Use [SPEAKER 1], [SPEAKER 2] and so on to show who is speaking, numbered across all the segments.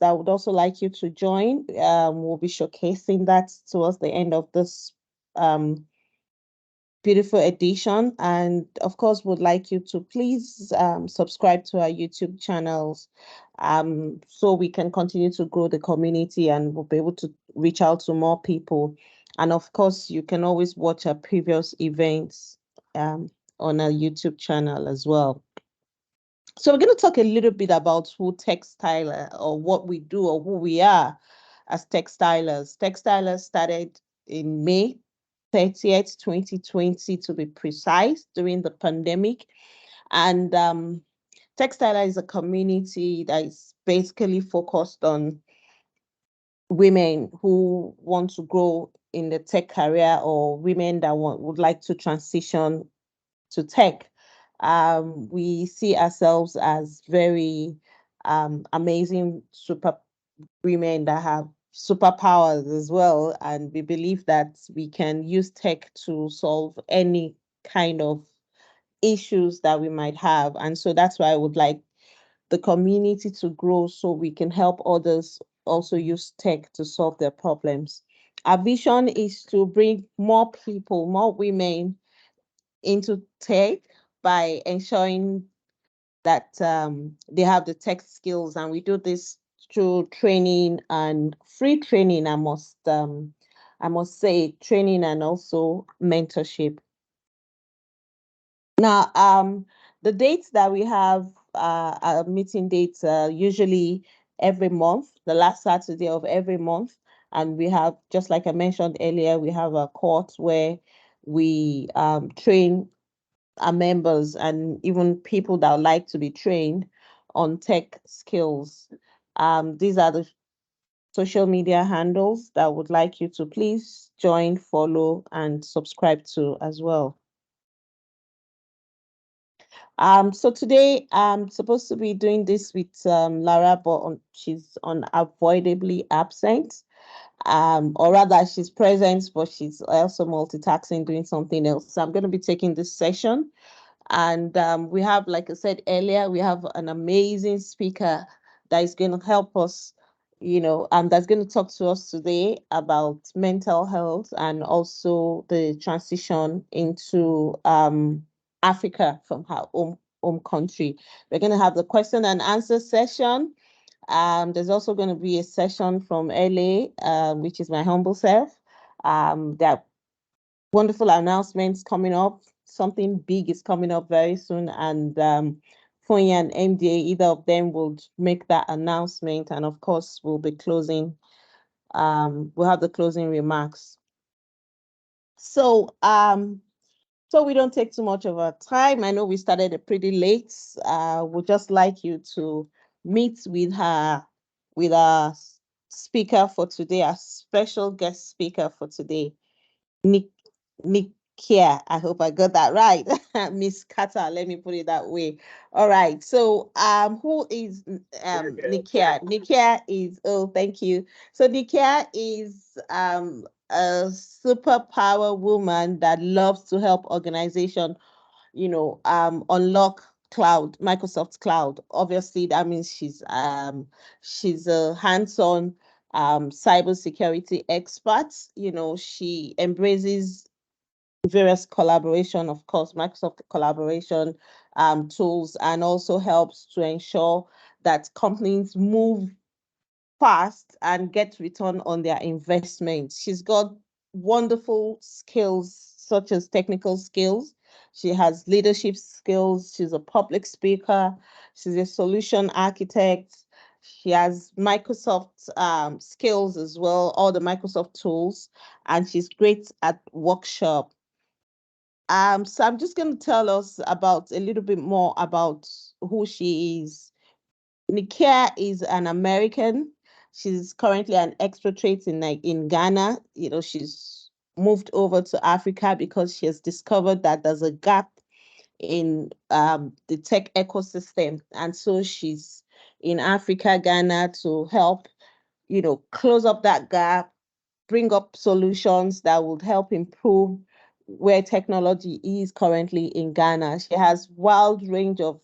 [SPEAKER 1] that I would also like you to join. We'll be showcasing that towards the end of this um, beautiful edition. And of course, would like you to please subscribe to our YouTube channels so we can continue to grow the community and we'll be able to reach out to more people. And of course, you can always watch our previous events on our YouTube channel as well. So we're going to talk a little bit about who textiler or what we do or who we are as textilers. Textilers started in May 30th, 2020 to be precise, during the pandemic. And Textiler is a community that is basically focused on women who want to grow in the tech career or women that would like to transition to tech. We see ourselves as very amazing super women that have superpowers as well. And we believe that we can use tech to solve any kind of issues that we might have. And so that's why I would like the community to grow so we can help others also use tech to solve their problems. Our vision is to bring more people, more women into tech by ensuring that they have the tech skills, and we do this through training and free training. I must say training and also mentorship. Now, the dates that we have our meeting dates usually every month, the last Saturday of every month, and we have, just like I mentioned earlier, we have a course where we train our members and even people that would like to be trained on tech skills. These are the social media handles that I would like you to please join, follow, and subscribe to as well. So today I'm supposed to be doing this with Lara, but she's unavoidably absent. Or rather, she's present, but she's also multitasking, doing something else. So I'm going to be taking this session. And we have, like I said earlier, we have an amazing speaker that is going to help us, that's going to talk to us today about mental health and also the transition into Africa from her home country. We're going to have the question and answer session. There's also going to be a session from LA, which is my humble self. There are wonderful announcements coming up. Something big is coming up very soon, and Fonya and MDA, either of them will make that announcement, and of course, we'll be closing. We'll have the closing remarks. So, so we don't take too much of our time. I know we started it pretty late. We'd just like you to meet with our speaker for today, our special guest speaker for today, Nikkia. I hope I got that right. Miss Carter, let me put it that way. All right. So who is Nikkia? Nikkia is, oh, thank you. So Nikkia is a superpower woman that loves to help organization, unlock Microsoft Cloud. Obviously, that means she's a hands-on cybersecurity expert. She embraces various collaboration, of course, Microsoft collaboration tools, and also helps to ensure that companies move fast and get return on their investment. She's got wonderful skills, such as technical skills. She has leadership skills. She's a public speaker. She's a solution architect. She has Microsoft skills as well, all the Microsoft tools, and she's great at workshop. So I'm just going to tell us about a little bit more about who she is. Nikkia is an American. She's currently an expatriate in Ghana. She's moved over to Africa because she has discovered that there's a gap in the tech ecosystem. And so she's in Africa, Ghana, to help, close up that gap, bring up solutions that would help improve where technology is currently in Ghana. She has wild range of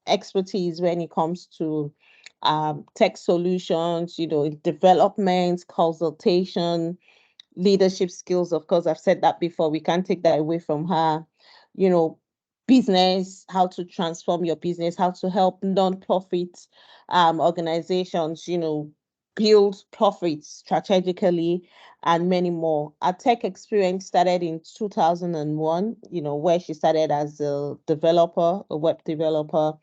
[SPEAKER 1] expertise when it comes to tech solutions, development, consultation, leadership skills. Of course, I've said that before. We can't take that away from her. You know, business, how to transform your business, how to help non-profit organizations, build profits strategically, and many more. Our tech experience started in 2001, where she started as a developer, a web developer.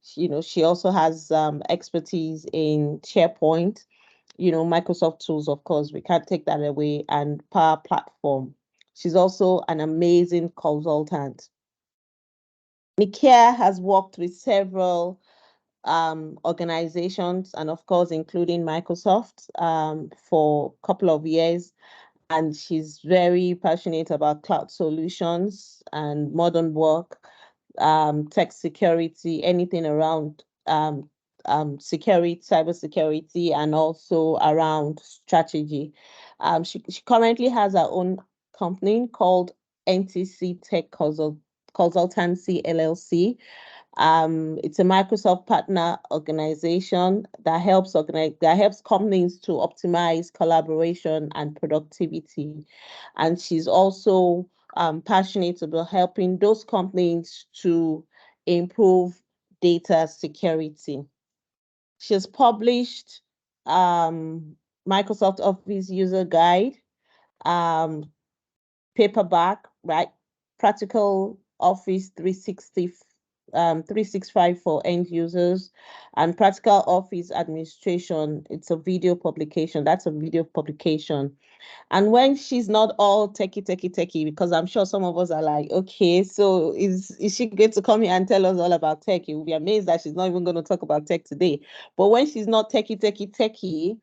[SPEAKER 1] She also has expertise in SharePoint, Microsoft tools, of course, we can't take that away, and Power Platform. She's also an amazing consultant. Nikkia has worked with several organizations, and of course, including Microsoft, for a couple of years. And she's very passionate about cloud solutions and modern work, tech security, anything around security, cybersecurity, and also around strategy. She currently has her own company called NTC Tech Consultancy LLC. It's a Microsoft partner organization that helps companies to optimize collaboration and productivity. And she's also passionate about helping those companies to improve data security. She's published Microsoft Office User Guide, um, paperback, right? Practical Office 360, 365 for end users, and Practical Office Administration. It's a video publication. That's a video publication. And when she's not all techie, because I'm sure some of us are like, okay, so is she going to come here and tell us all about tech? You'll be amazed that she's not even going to talk about tech today. But when she's not techie,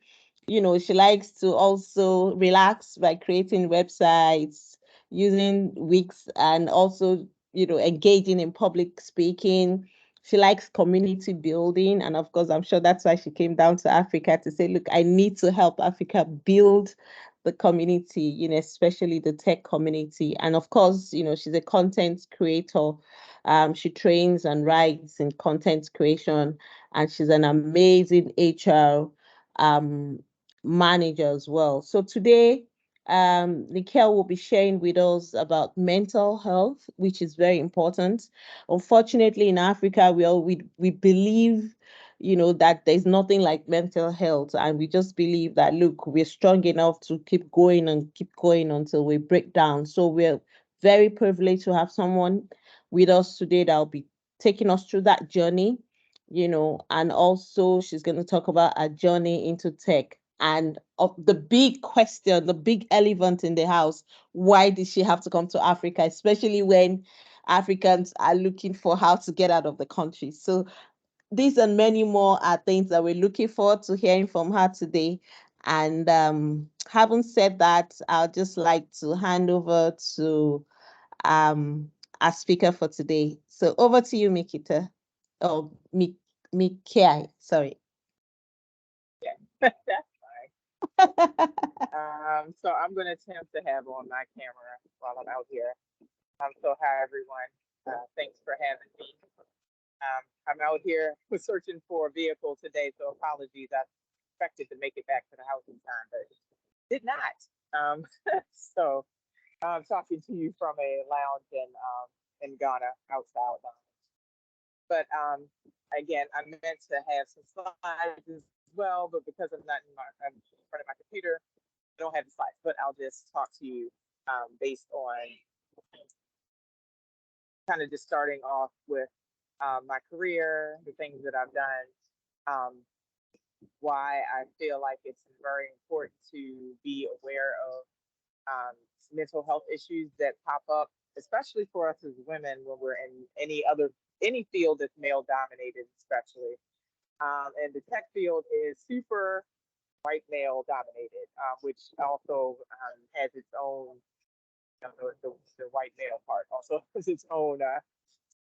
[SPEAKER 1] she likes to also relax by creating websites, using Wix, and also, engaging in public speaking. She likes community building. And of course, I'm sure that's why she came down to Africa to say, look, I need to help Africa build the community, especially the tech community. And of course, she's a content creator. She trains and writes in content creation, and she's an amazing HR um, manager as well. So today, Nikkia will be sharing with us about mental health, which is very important. Unfortunately, in Africa, we believe, that there's nothing like mental health, and we just believe that, look, we're strong enough to keep going and keep going until we break down. So we're very privileged to have someone with us today that will be taking us through that journey, and also she's going to talk about a journey into tech. And of the big question, the big elephant in the house, why did she have to come to Africa, especially when Africans are looking for how to get out of the country? So these and many more are things that we're looking forward to hearing from her today. And having said that, I'll just like to hand over to our speaker for today. So over to you, Mikita. Oh, Mikia, sorry.
[SPEAKER 2] Yeah, that's fine. So I'm going to attempt to have on my camera while I'm out here. So hi everyone. Thanks for having me. I'm out here searching for a vehicle today, so apologies. I expected to make it back to the house in time, but did not. So I'm talking to you from a lounge in Ghana outside. But again, I meant to have some slides as well, but because I'm in front of my computer, I don't have the slides. But I'll just talk to you based on kind of just starting off with my career, the things that I've done, um, why I feel like it's very important to be aware of mental health issues that pop up, especially for us as women when we're in any field that's male dominated, especially. And the tech field is super white male dominated, which also has its own, the white male part also has its own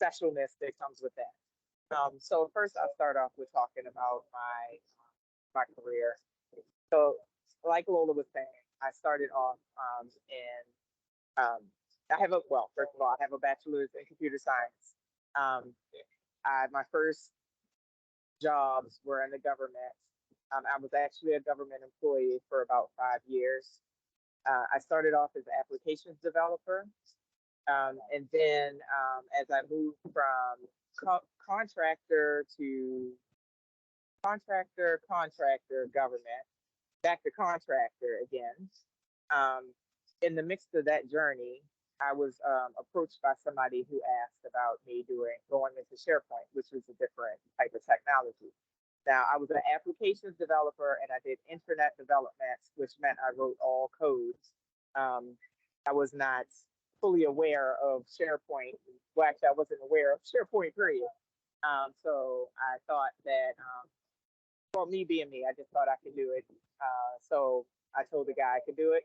[SPEAKER 2] specialness that comes with that. So first, I'll start off with talking about my career. So, like Lola was saying, I started off in I have a well, first of all, I have a bachelor's in computer science. My first jobs were in the government. I was actually a government employee for about 5 years. I started off as an applications developer, and then as I moved from contractor to government, back to contractor again. Um, in the midst of that journey, I was approached by somebody who asked about me doing going into SharePoint, which was a different type of technology. Now, I was an applications developer and I did internet development, which meant I wrote all codes. Um, I was not fully aware of SharePoint. Well, actually, I wasn't aware of SharePoint, period. So I thought that, for me being me, I just thought I could do it. So I told the guy I could do it.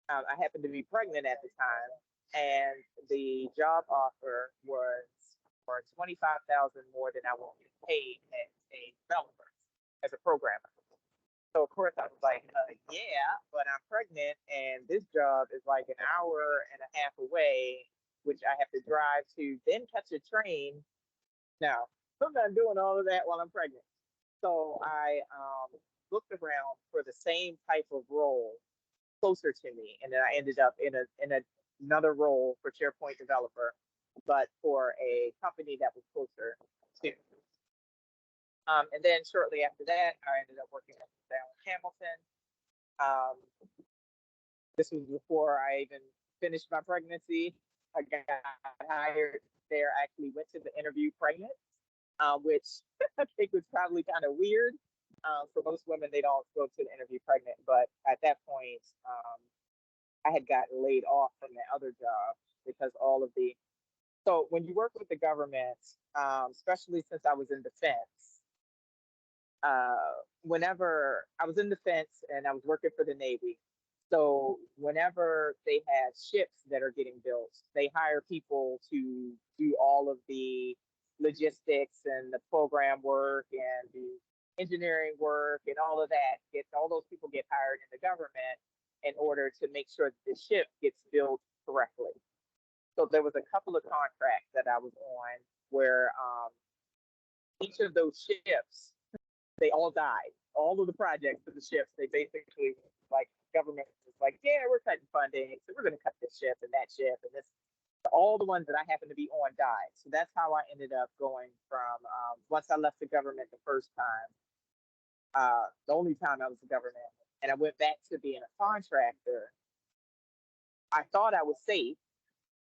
[SPEAKER 2] I happened to be pregnant at the time, and the job offer was for 25,000 more than I was getting paid as a developer, as a programmer. So of course I was like, yeah, but I'm pregnant, and this job is like an hour and a half away, which I have to drive to, then catch a train. Now, I'm not doing all of that while I'm pregnant. So I looked around for the same type of role closer to me, and then I ended up another role for SharePoint developer, but for a company that was closer to. And then shortly after that, I ended up working at Hamilton. Um, this was before I even finished my pregnancy. I got hired there. I actually went to the interview pregnant, which I think was probably kind of weird. For most women, they don't go to the interview pregnant, but at that point, I had gotten laid off from that other job because all of the so when you work with the government, especially since I was in defense, whenever I was in defense and I was working for the Navy, so whenever they have ships that are getting built, they hire people to do all of the logistics and the program work and the engineering work and all of that. Get all those people get hired in the government in order to make sure that the ship gets built correctly. So there was a couple of contracts that I was on where each of those ships, they all died. All of the projects for the ships, they basically, like, government was like, yeah, we're cutting funding, so we're going to cut this ship and that ship and this. All the ones that I happened to be on died. So that's how I ended up going from, once I left the government the first time, the only time I was the government, and I went back to being a contractor. I thought I was safe,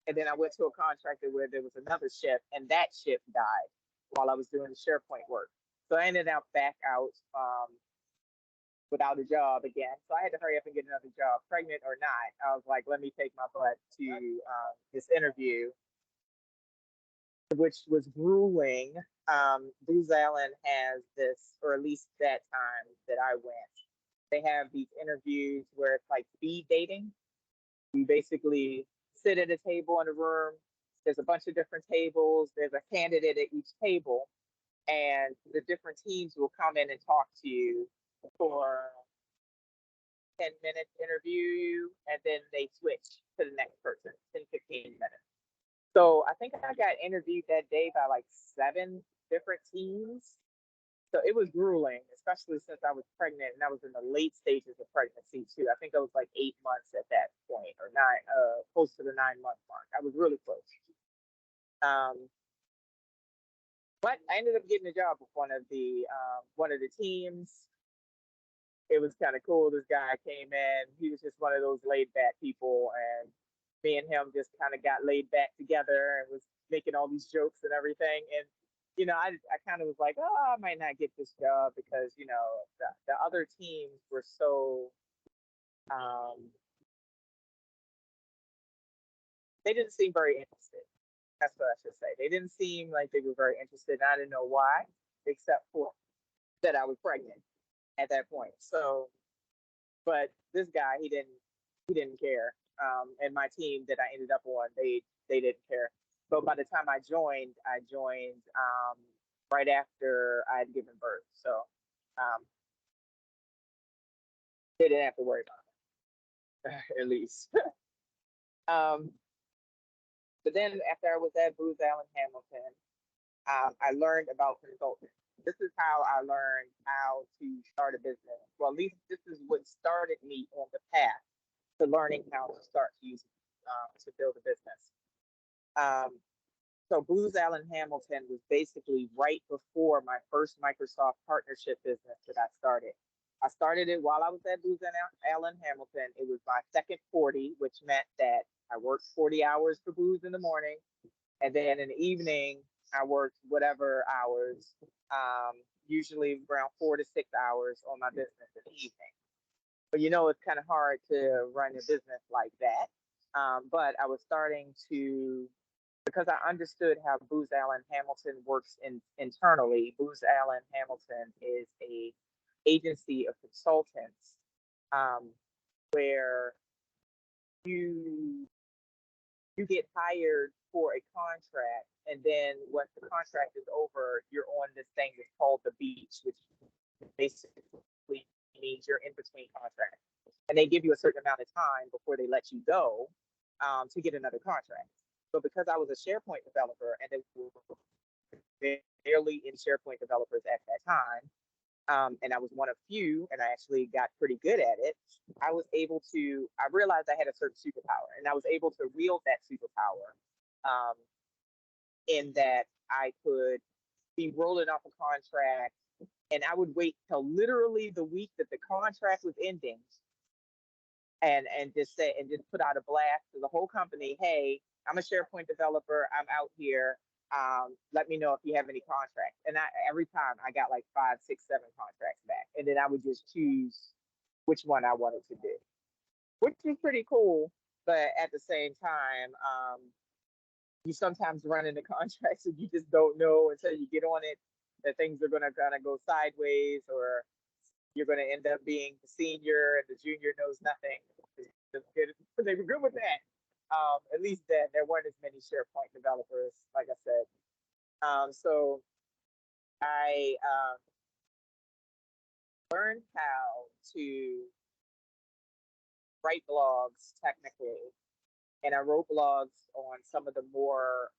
[SPEAKER 2] and then I went to a contractor where there was another ship, and that ship died while I was doing the SharePoint work. So I ended up back out, without a job again. So I had to hurry up and get another job, pregnant or not. I was like, let me take my butt to this interview, which was grueling. Booz Allen has this, or at least that time that I went, they have these interviews where it's like speed dating. You basically sit at a table in a room. There's a bunch of different tables. There's a candidate at each table, and the different teams will come in and talk to you for 10 minutes, interview you, and then they switch to the next person, 10, 15 minutes. So I think I got interviewed that day by like 7 different teams. So it was grueling, especially since I was pregnant and I was in the late stages of pregnancy too. I think I was like 8 months at that point, or nine, close to the 9 month mark. I was really close. Um, but I ended up getting a job with one of the teams. It was kind of cool. This guy came in. He was just one of those laid back people, and me and him just kind of got laid back together and was making all these jokes and everything. And I kind of was like, oh, I might not get this job because the other teams were so um, they didn't seem very interested. That's what I should say. They didn't seem like they were very interested. And I didn't know why, except for that I was pregnant at that point. So, but this guy, he didn't care. And my team that I ended up on, they didn't care. But by the time I joined right after I had given birth. So um, they didn't have to worry about it, at least. um, but then after I was at Booz Allen Hamilton, I learned about consulting. This is how I learned how to start a business. Well, at least this is what started me on the path to learning how to start to use to build a business. Um, so Booz Allen Hamilton was basically right before my first Microsoft partnership business that I started. I started it while I was at Booz Allen Hamilton. It was my second 40, which meant that I worked 40 hours for Booz in the morning, and then in the evening, I worked whatever hours, usually around 4 to 6 hours on my business in the evening. But it's kind of hard to run a business like that. But I was starting to, because I understood how Booz Allen Hamilton works internally. Booz Allen Hamilton is a agency of consultants, um, where you you get hired for a contract, and then once the contract is over, you're on this thing that's called the beach, which basically means you're in between contracts, and they give you a certain amount of time before they let you go, to get another contract. So because I was a SharePoint developer, and there were barely in SharePoint developers at that time, and I was one of few, and I actually got pretty good at it. I realized I had a certain superpower, and I was able to wield that superpower, um, in that I could be rolling off a contract, and I would wait till literally the week that the contract was ending, and just put out a blast to the whole company. Hey, I'm a SharePoint developer. I'm out here. Let me know if you have any contracts. And every time I got like 5, 6, 7 contracts back, and then I would just choose which one I wanted to do, which was pretty cool. But at the same time, you sometimes run into contracts and you just don't know until you get on it that things are gonna kind of go sideways, or you're gonna end up being the senior and the junior knows nothing. They were good with that. At least then there weren't as many SharePoint developers, like I said. So I learned how to write blogs technically, and I wrote blogs on some of the more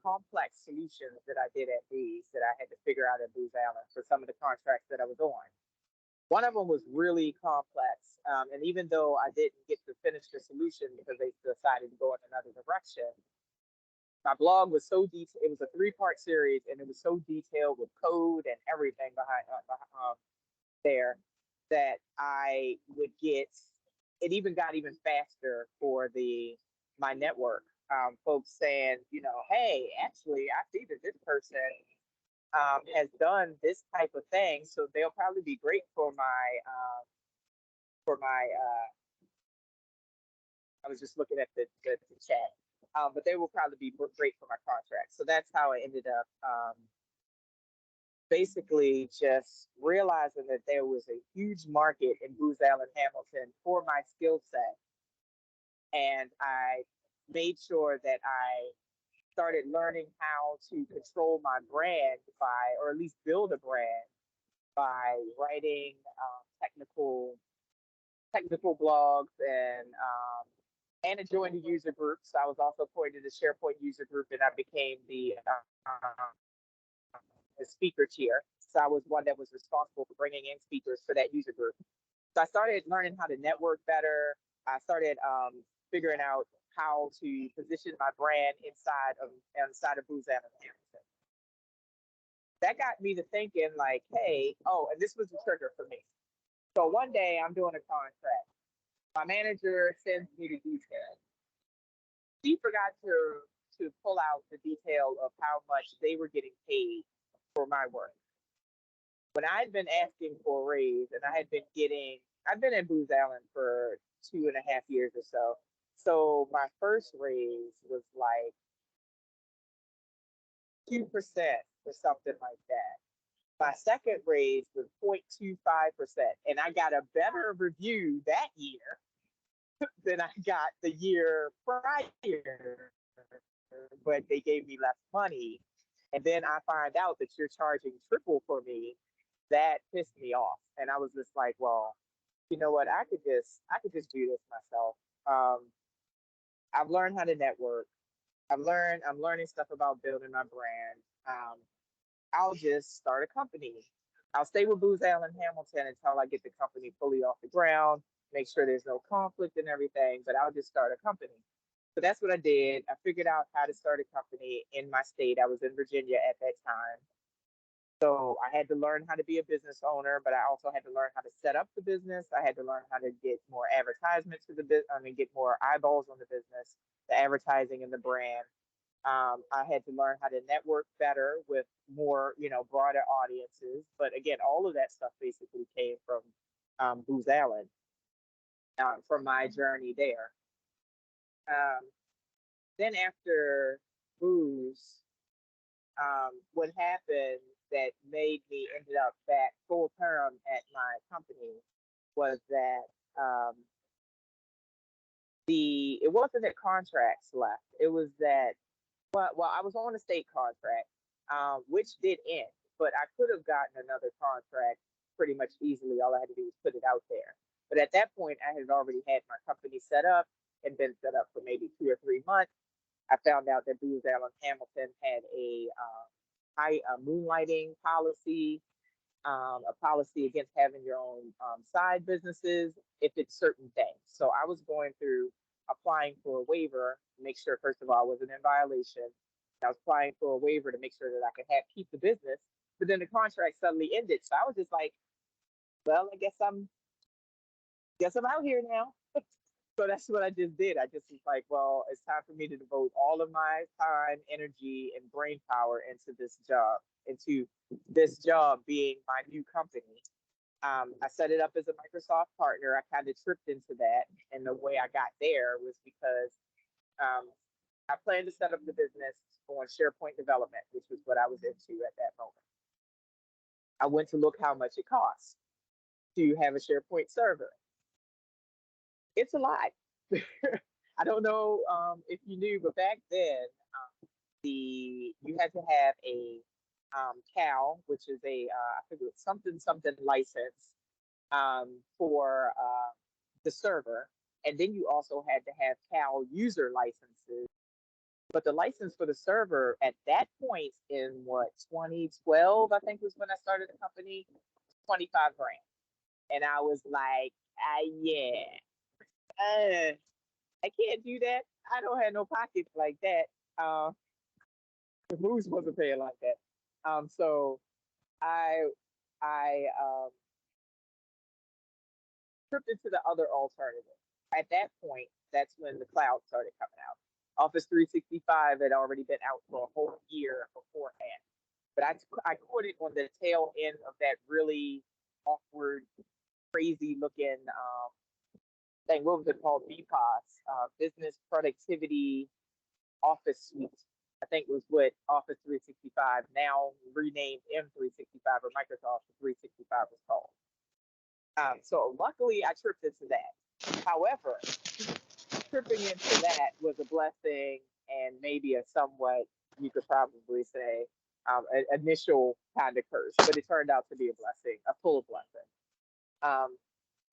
[SPEAKER 2] complex solutions that I did at Booz that I had to figure out at Booz Allen for some of the contracts that I was on. One of them was really complex, and even though I didn't get to finish the solution because they decided to go in another direction, my blog was so detailed. It was a 3-part series, and it was so detailed with code and everything there that I would get. It even got even faster for the my network. Folks saying, hey, actually, I see that this person has done this type of thing, so they'll probably be great for my. I was just looking at the chat, but they will probably be great for my contract. So that's how I ended up, basically just realizing that there was a huge market in Booz Allen Hamilton for my skill set, and I made sure that I started learning how to control my brand by, or at least build a brand by writing technical blogs, and I joined the user group. So I was also appointed to the SharePoint user group, and I became the speaker tier. So I was one that was responsible for bringing in speakers for that user group. So I started learning how to network better. I started figuring out how to position my brand inside of Booz Allen Hamilton. That got me to thinking like, hey, oh, and this was the trigger for me. So one day I'm doing a contract. My manager sends me the details. She forgot to pull out the detail of how much they were getting paid for my work. When I'd been asking for a raise, and I've been in Booz Allen for 2.5 years or so. So my first raise was like 2% or something like that. My second raise was 0.25%, and I got a better review that year than I got the year prior, but they gave me less money. And then I find out that you're charging triple for me. That pissed me off, and I was just like, well, you know what? I could just do this myself. I've learned how to network. I'm learning stuff about building my brand. I'll just start a company. I'll stay with Booz Allen Hamilton until I get the company fully off the ground, make sure there's no conflict and everything, but I'll just start a company. So that's what I did. I figured out how to start a company in my state. I was in Virginia at that time. So I had to learn how to be a business owner, but I also had to learn how to set up the business. I had to learn how to get more advertisement to the business. I mean, get more eyeballs on the business, the advertising and the brand. I had to learn how to network better with more, broader audiences. But again, all of that stuff basically came from Booz Allen, from my journey there. Um, then after Booz, what happened that made me ended up back full term at my company was that um, it wasn't that contracts left. It was that well, I was on a state contract, which did end, but I could have gotten another contract pretty much easily. All I had to do was put it out there. But at that point, I had already had my company set up and been set up for maybe 2 or 3 months. I found out that Booz Allen Hamilton had a high moonlighting policy, a policy against having your own side businesses if it's certain things. So I was going through applying for a waiver, make sure first of all I wasn't in violation. I was applying for a waiver to make sure that I could keep the business, but then the contract suddenly ended. So I was just like, well, I guess I'm out here now. So that's what I just did. I just was like, well, it's time for me to devote all of my time, energy, and brain power into this job being my new company. I set it up as a Microsoft partner. I kind of tripped into that. And the way I got there was because um, I planned to set up the business on SharePoint development, which was what I was into at that moment. I went to look how much it costs to have a SharePoint server. It's a lot. I don't know if you knew, but back then, you had to have a CAL, which is I think it was something something license for the server, and then you also had to have CAL user licenses. But the license for the server at that point in what 2012, I think was when I started the company, 25 grand, and I was like, yeah, uh, I can't do that. I don't have no pockets like that. The Moose wasn't paying like that. So I I tripped into the other alternative. At that point, that's when the cloud started coming out. Office 365 had already been out for a whole year beforehand, but I caught it on the tail end of that really awkward, crazy looking thing. What was it called? BPOS, Business Productivity Office Suite. I think was what Office 365, now renamed M365 or Microsoft 365 was called. So luckily, I tripped into that. However, tripping into that was a blessing and maybe a somewhat, you could probably say, an initial kind of curse, but it turned out to be a blessing, a full blessing. Um,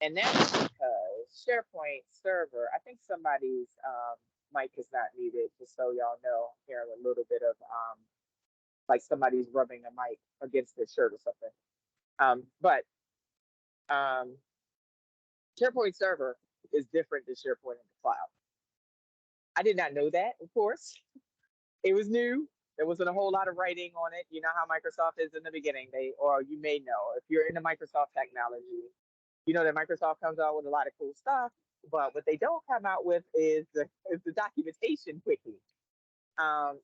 [SPEAKER 2] and that's because SharePoint server, I think somebody's mic is not muted, just so y'all know, hearing a little bit of like somebody's rubbing a mic against their shirt or something. But um, SharePoint server is different than SharePoint in the cloud. I did not know that, of course. It was new. There wasn't a whole lot of writing on it. You know how Microsoft is in the beginning. Or you may know, if you're into Microsoft technology, you know that Microsoft comes out with a lot of cool stuff. But what they don't come out with is the documentation quickly.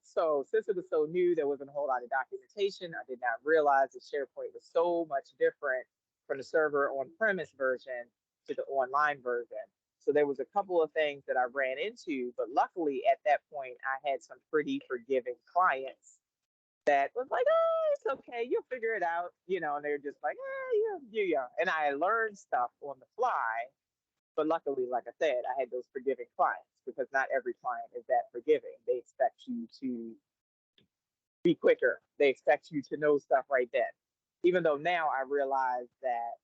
[SPEAKER 2] So since it was so new, there wasn't a whole lot of documentation. I did not realize that SharePoint was so much different from the server on-premise version to the online version. So there was a couple of things that I ran into, but luckily at that point I had some pretty forgiving clients that was like, oh, it's okay, you'll figure it out, and they're just like, yeah. And I learned stuff on the fly, but luckily, like I said, I had those forgiving clients because not every client is that forgiving. They expect you to be quicker. They expect you to know stuff right then. Even though now I realize that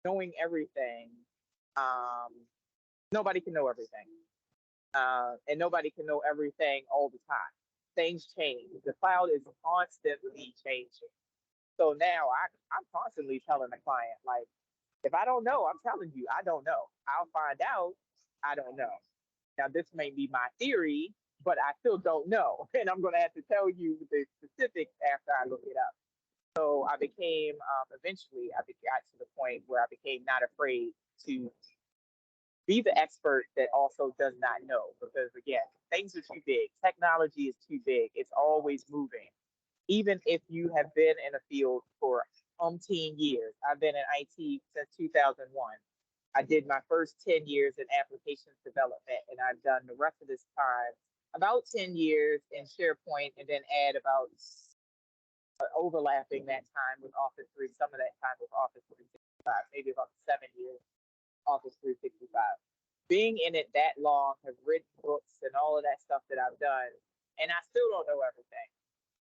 [SPEAKER 2] knowing everything, um, nobody can know everything. And nobody can know everything all the time. Things change. The cloud is constantly changing. So now I'm constantly telling the client, like, if I don't know, I'm telling you, I don't know. I'll find out. I don't know. Now, this may be my theory, but I still don't know. And I'm going to have to tell you the specifics after I look it up. So I became, eventually, got to the point where I became not afraid to be the expert that also does not know. Because again, things are too big. Technology is too big. It's always moving. Even if you have been in a field for umpteen years, I've been in IT since 2001. I did my first 10 years in applications development, and I've done the rest of this time about 10 years in SharePoint, and then add about overlapping that time with Office 3, some of that time with Office 365, maybe about 7 years Office 365. Being in it that long, have written books and all of that stuff that I've done, and I still don't know everything.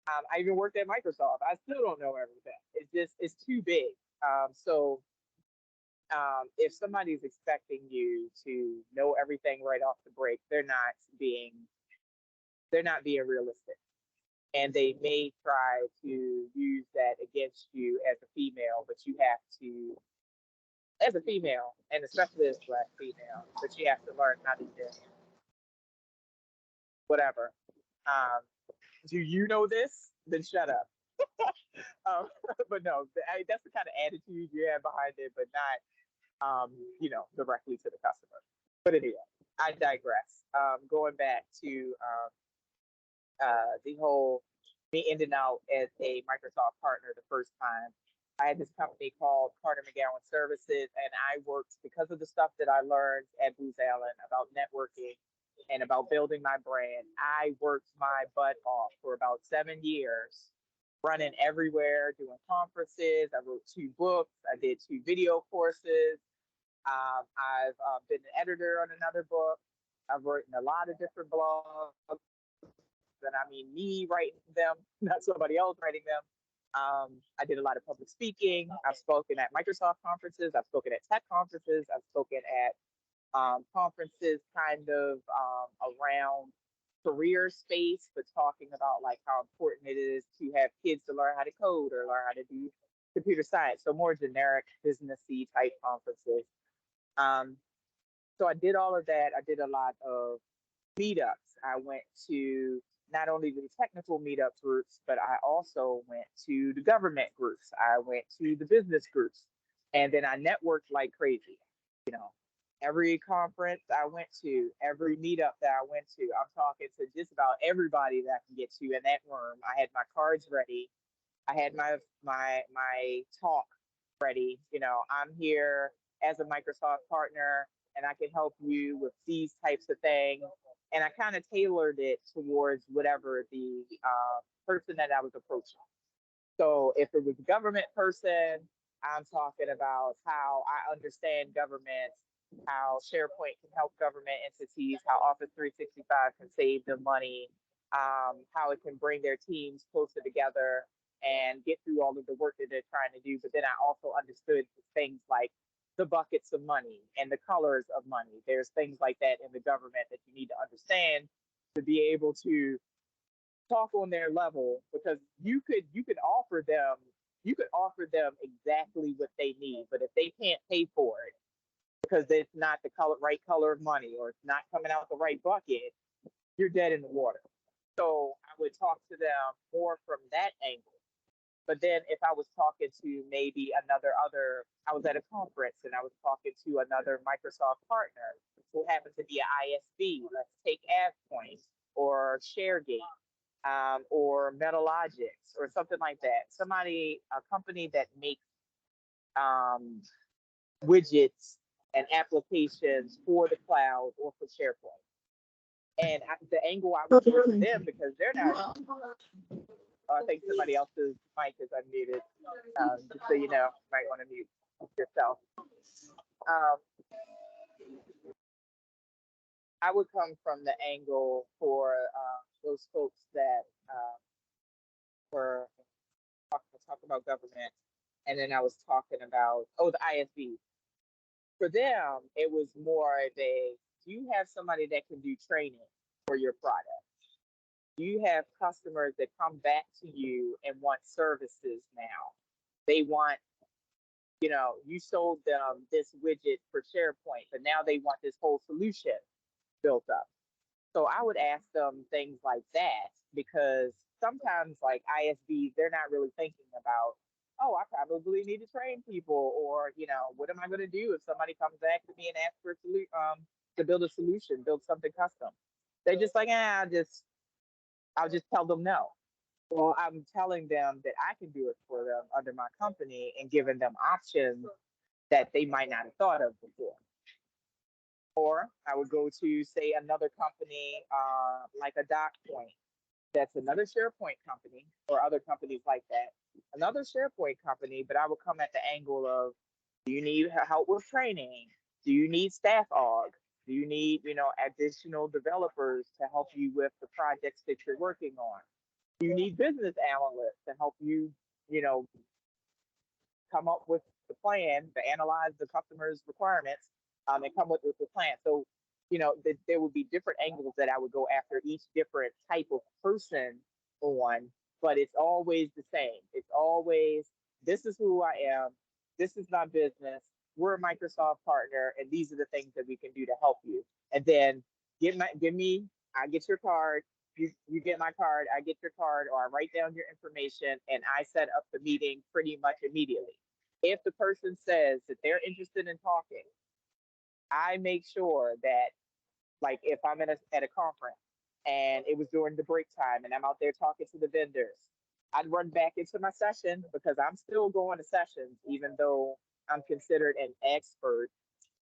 [SPEAKER 2] I even worked at Microsoft. I still don't know everything. It's too big. If somebody's expecting you to know everything right off the break, being they're not being realistic, and they may try to use that against you as a female. But you have to, as a female, and especially as a Black female, but you have to learn how to do whatever. Um, do you know this? Then shut up. Um, but no, that's the kind of attitude you have behind it, but not directly to the customer. But anyway, I digress. Going back to the whole me ending out as a Microsoft partner the first time. I had this company called Carter McGowan Services, and I worked because of the stuff that I learned at Booz Allen about networking and about building my brand. I worked my butt off for about 7 years, running everywhere, doing conferences. I wrote 2 books. I did 2 video courses. I've been an editor on another book. I've written a lot of different blogs, and I mean me writing them, not somebody else writing them. I did a lot of public speaking. I've spoken at Microsoft conferences. I've spoken at tech conferences. I've spoken at conferences kind of around career space, but talking about like how important it is to have kids to learn how to code or learn how to do computer science. So more generic businessy type conferences. Um, so I did all of that. I did a lot of meetups. I went to not only the technical meetup groups, but I also went to the government groups. I went to the business groups, and then I networked like crazy. You know, every conference I went to, every meetup that I went to, I'm talking to just about everybody that I can get to in that room. I had my cards ready. I had my talk ready. I'm here as a Microsoft partner, and I can help you with these types of things. And I kind of tailored it towards whatever the person that I was approaching. So if it was a government person, I'm talking about how I understand government, how SharePoint can help government entities, how Office 365 can save them money, how it can bring their teams closer together and get through all of the work that they're trying to do. But then I also understood things like the buckets of money and the colors of money. There's things like that in the government that you need to understand to be able to talk on their level, because you could offer them exactly what they need, but if they can't pay for it because it's not the right color of money, or it's not coming out the right bucket, you're dead in the water. So I would talk to them more from that angle. But then if I was talking to maybe I was at a conference and I was talking to another Microsoft partner who happens to be an ISV. Let's take AvePoint or ShareGate, or Metalogics or something like that. A company that makes um, widgets and applications for the cloud or for SharePoint. And the angle I would go to them, because they're not, I think somebody else's mic is unmuted. Just so you know, you might want to mute yourself. Um, I would come from the angle for those folks that were talking about government, and then I was talking about the ISV. For them, it was more of a Do you have somebody that can do training for your product? Do you have customers that come back to you and want services now? They want, you sold them this widget for SharePoint, but now they want this whole solution built up. So I would ask them things like that because sometimes, like ISVs, they're not really thinking about, oh, I probably need to train people, or what am I going to do if somebody comes back to me and asks for to build a solution, build something custom? They just like, I'll just tell them no. Well, I'm telling them that I can do it for them under my company and giving them options that they might not have thought of before. Or I would go to, say, another company like a DocPoint. That's another SharePoint company, or other companies like that. Another SharePoint company, but I would come at the angle of, do you need help with training? Do you need staff aug? Do you need, additional developers to help you with the projects that you're working on? Do you need business analysts to help you, you know, come up with the plan to analyze the customer's requirements, and come up with the plan? So, there would be different angles that I would go after each different type of person on, but it's always the same. It's always, this is who I am, this is my business, we're a Microsoft partner, and these are the things that we can do to help you. And then give me, I get your card, you get my card, I get your card, or I write down your information, and I set up the meeting pretty much immediately. If the person says that they're interested in talking, I make sure that, like, if I'm at a conference and it was during the break time and I'm out there talking to the vendors, I'd run back into my session because I'm still going to sessions, even though I'm considered an expert.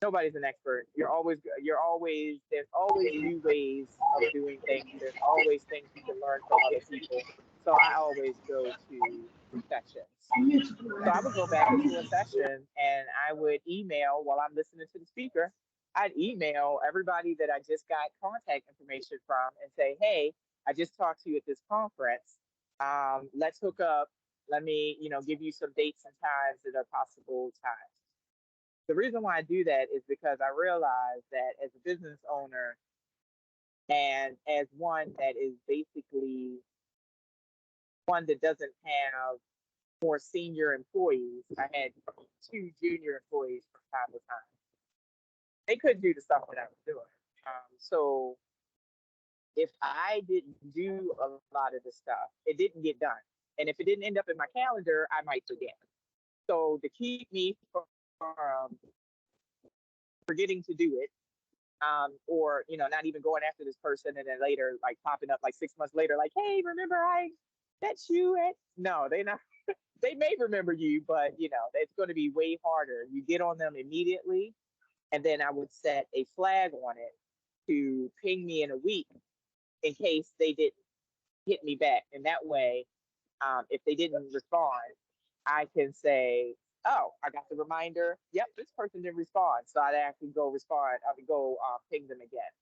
[SPEAKER 2] Nobody's an expert. There's always new ways of doing things. There's always things you can learn from other people. So I always go to sessions. So I would go back into a session and I would email while I'm listening to the speaker. I'd email everybody that I just got contact information from and say, hey, I just talked to you at this conference. Let's hook up. Let me, give you some dates and times that are possible times. The reason why I do that is because I realize that as a business owner and as one that is basically one that doesn't have more senior employees, I had two junior employees from time to time. They couldn't do the stuff that I was doing. So if I didn't do a lot of the stuff, it didn't get done. And if it didn't end up in my calendar, I might forget. So to keep me from forgetting to do it, or not even going after this person and then later like popping up like 6 months later, like, hey, remember I met you at? No, they not. They may remember you, but it's going to be way harder. You get on them immediately, and then I would set a flag on it to ping me in a week in case they didn't hit me back. And that way, if they didn't respond, I can say, oh, I got the reminder. Yep, this person didn't respond. So I'd actually go respond. I would go ping them again.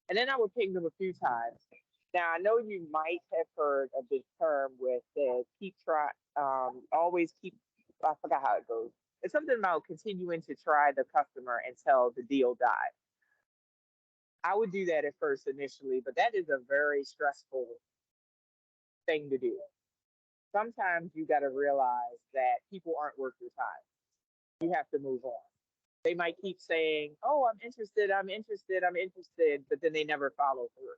[SPEAKER 2] And then I would ping them a few times. Now, I know you might have heard of this term with the keep try, always keep, I forgot how it goes. It's something about continuing to try the customer until the deal dies. I would do that at first initially, but that is a very stressful thing to do. Sometimes you got to realize that people aren't worth your time. You have to move on. They might keep saying, oh, I'm interested, I'm interested, I'm interested, but then they never follow through.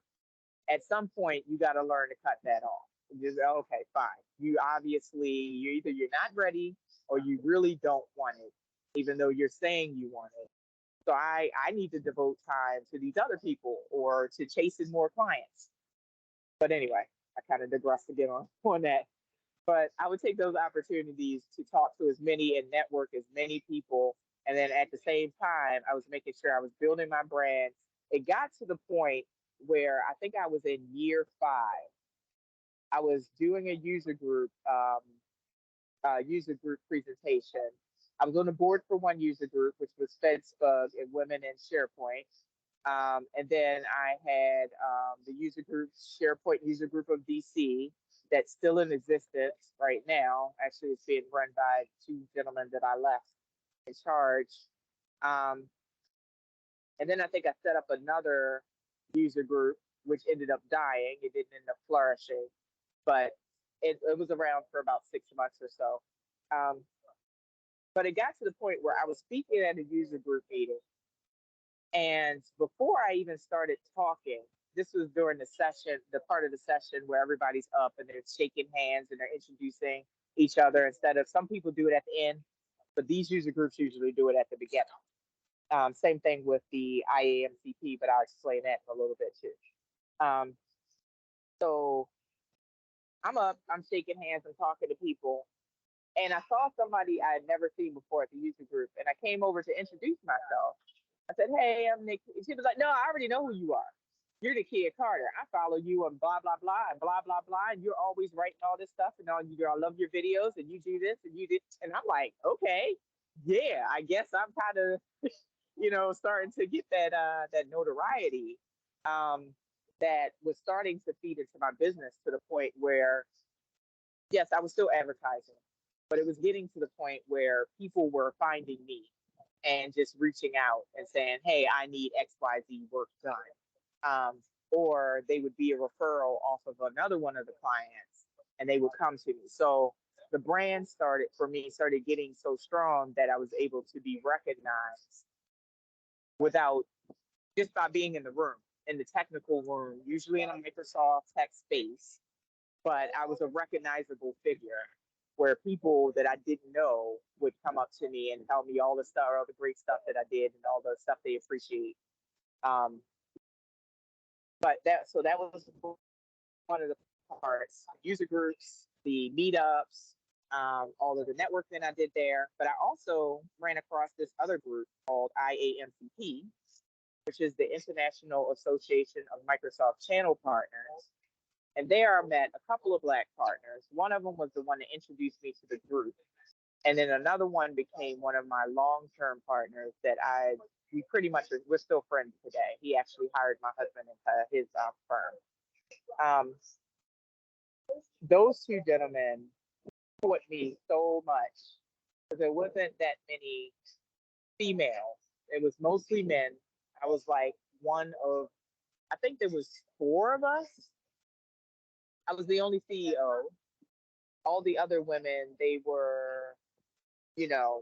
[SPEAKER 2] At some point, you got to learn to cut that off. Just, okay, fine. You're not ready or you really don't want it, even though you're saying you want it. So I need to devote time to these other people or to chasing more clients. But anyway, I kind of digressed again on that. But I would take those opportunities to talk to as many and network as many people. And then at the same time, I was making sure I was building my brand. It got to the point where I think I was in year 5. I was doing a user group presentation. I was on the board for one user group, which was FedSpug and Women in SharePoint. And then I had the user group, SharePoint user group of DC, that's still in existence right now. Actually, it's being run by two gentlemen that I left in charge. Um, And then I think I set up another user group, which ended up dying. It didn't end up flourishing, but it was around for about 6 months or so. Um, but it got to the point where I was speaking at a user group meeting, and before I even started talking, this was during the session, the part of the session where everybody's up and they're shaking hands and they're introducing each other instead of, some people do it at the end, but these user groups usually do it at the beginning. Same thing with the IAMCP, but I'll explain that in a little bit too. Um, so I'm up, I'm shaking hands and talking to people, and I saw somebody I had never seen before at the user group, and I came over to introduce myself. I said, "Hey, I'm Nick." She was like, "No, I already know who you are. You're Nikkia Carter. I follow you on blah blah blah and blah blah blah, and you're always writing all this stuff, and all you, I love your videos, and you do this and you do." And I'm like, "Okay, yeah, I guess I'm kind of, starting to get that notoriety, um, that was starting to feed into my business to the point where, yes, I was still advertising, but it was getting to the point where people were finding me and just reaching out and saying, "Hey, I need XYZ work done." Um, or they would be a referral off of another one of the clients and they would come to me. So the brand started, for me, started getting so strong that I was able to be recognized without, just by being in the room, in the technical room, usually in a Microsoft tech space, but I was a recognizable figure where people that I didn't know would come up to me and tell me all the stuff, all the great stuff that I did and all the stuff they appreciate. Um, but that was one of the parts, user groups, the meetups, all of the networking I did there. But I also ran across this other group called IAMCP, which is the International Association of Microsoft Channel Partners. And there I met a couple of Black partners. One of them was the one that introduced me to the group. And then another one became one of my long-term partners that we pretty much, we're still friends today. He actually hired my husband into his firm. Um, those two gentlemen taught me so much because there wasn't that many females. It was mostly men. I was like one of, I think there was four of us. I was the only CEO. All the other women, they were, you know,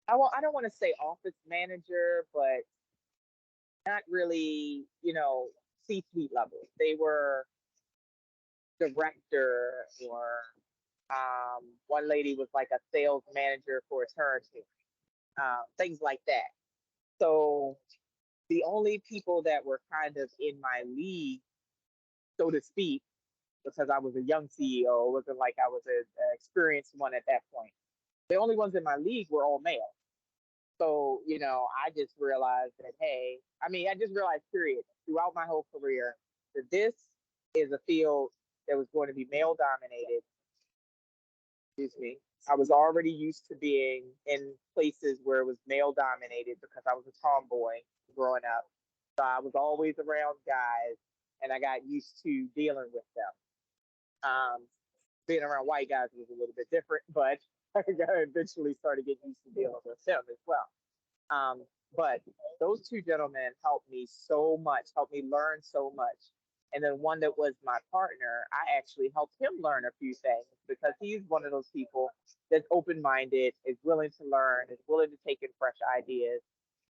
[SPEAKER 2] I don't want to say office manager, but not really, C-suite level. They were director, or one lady was like a sales manager for a territory, things like that. So the only people that were kind of in my league, so to speak, because I was a young CEO, it wasn't like I was an experienced one at that point. The only ones in my league were all male. So, I just realized that, hey, I mean, I just realized, period, throughout my whole career, that this is a field that was going to be male dominated. Excuse me. I was already used to being in places where it was male dominated because I was a tomboy growing up. So I was always around guys and I got used to dealing with them. Being around white guys was a little bit different, but I eventually started getting used to dealing with them as well. Um, but those two gentlemen helped me so much, helped me learn so much. And then one that was my partner, I actually helped him learn a few things because he's one of those people that's open minded, is willing to learn, is willing to take in fresh ideas.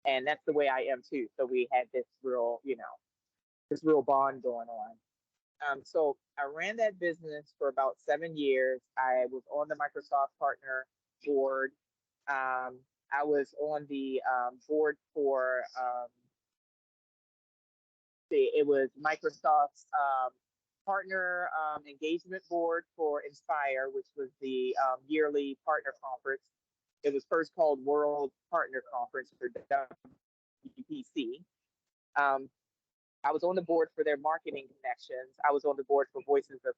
[SPEAKER 2] And that's the way I am too. So we had this real bond going on. So I ran that business for about 7 years. I was on the Microsoft partner board. I was on the board for it was Microsoft's partner engagement board for Inspire, which was the yearly partner conference. It was first called World Partner Conference, for WPC. Um, I was on the board for their marketing connections. I was on the board for Voices of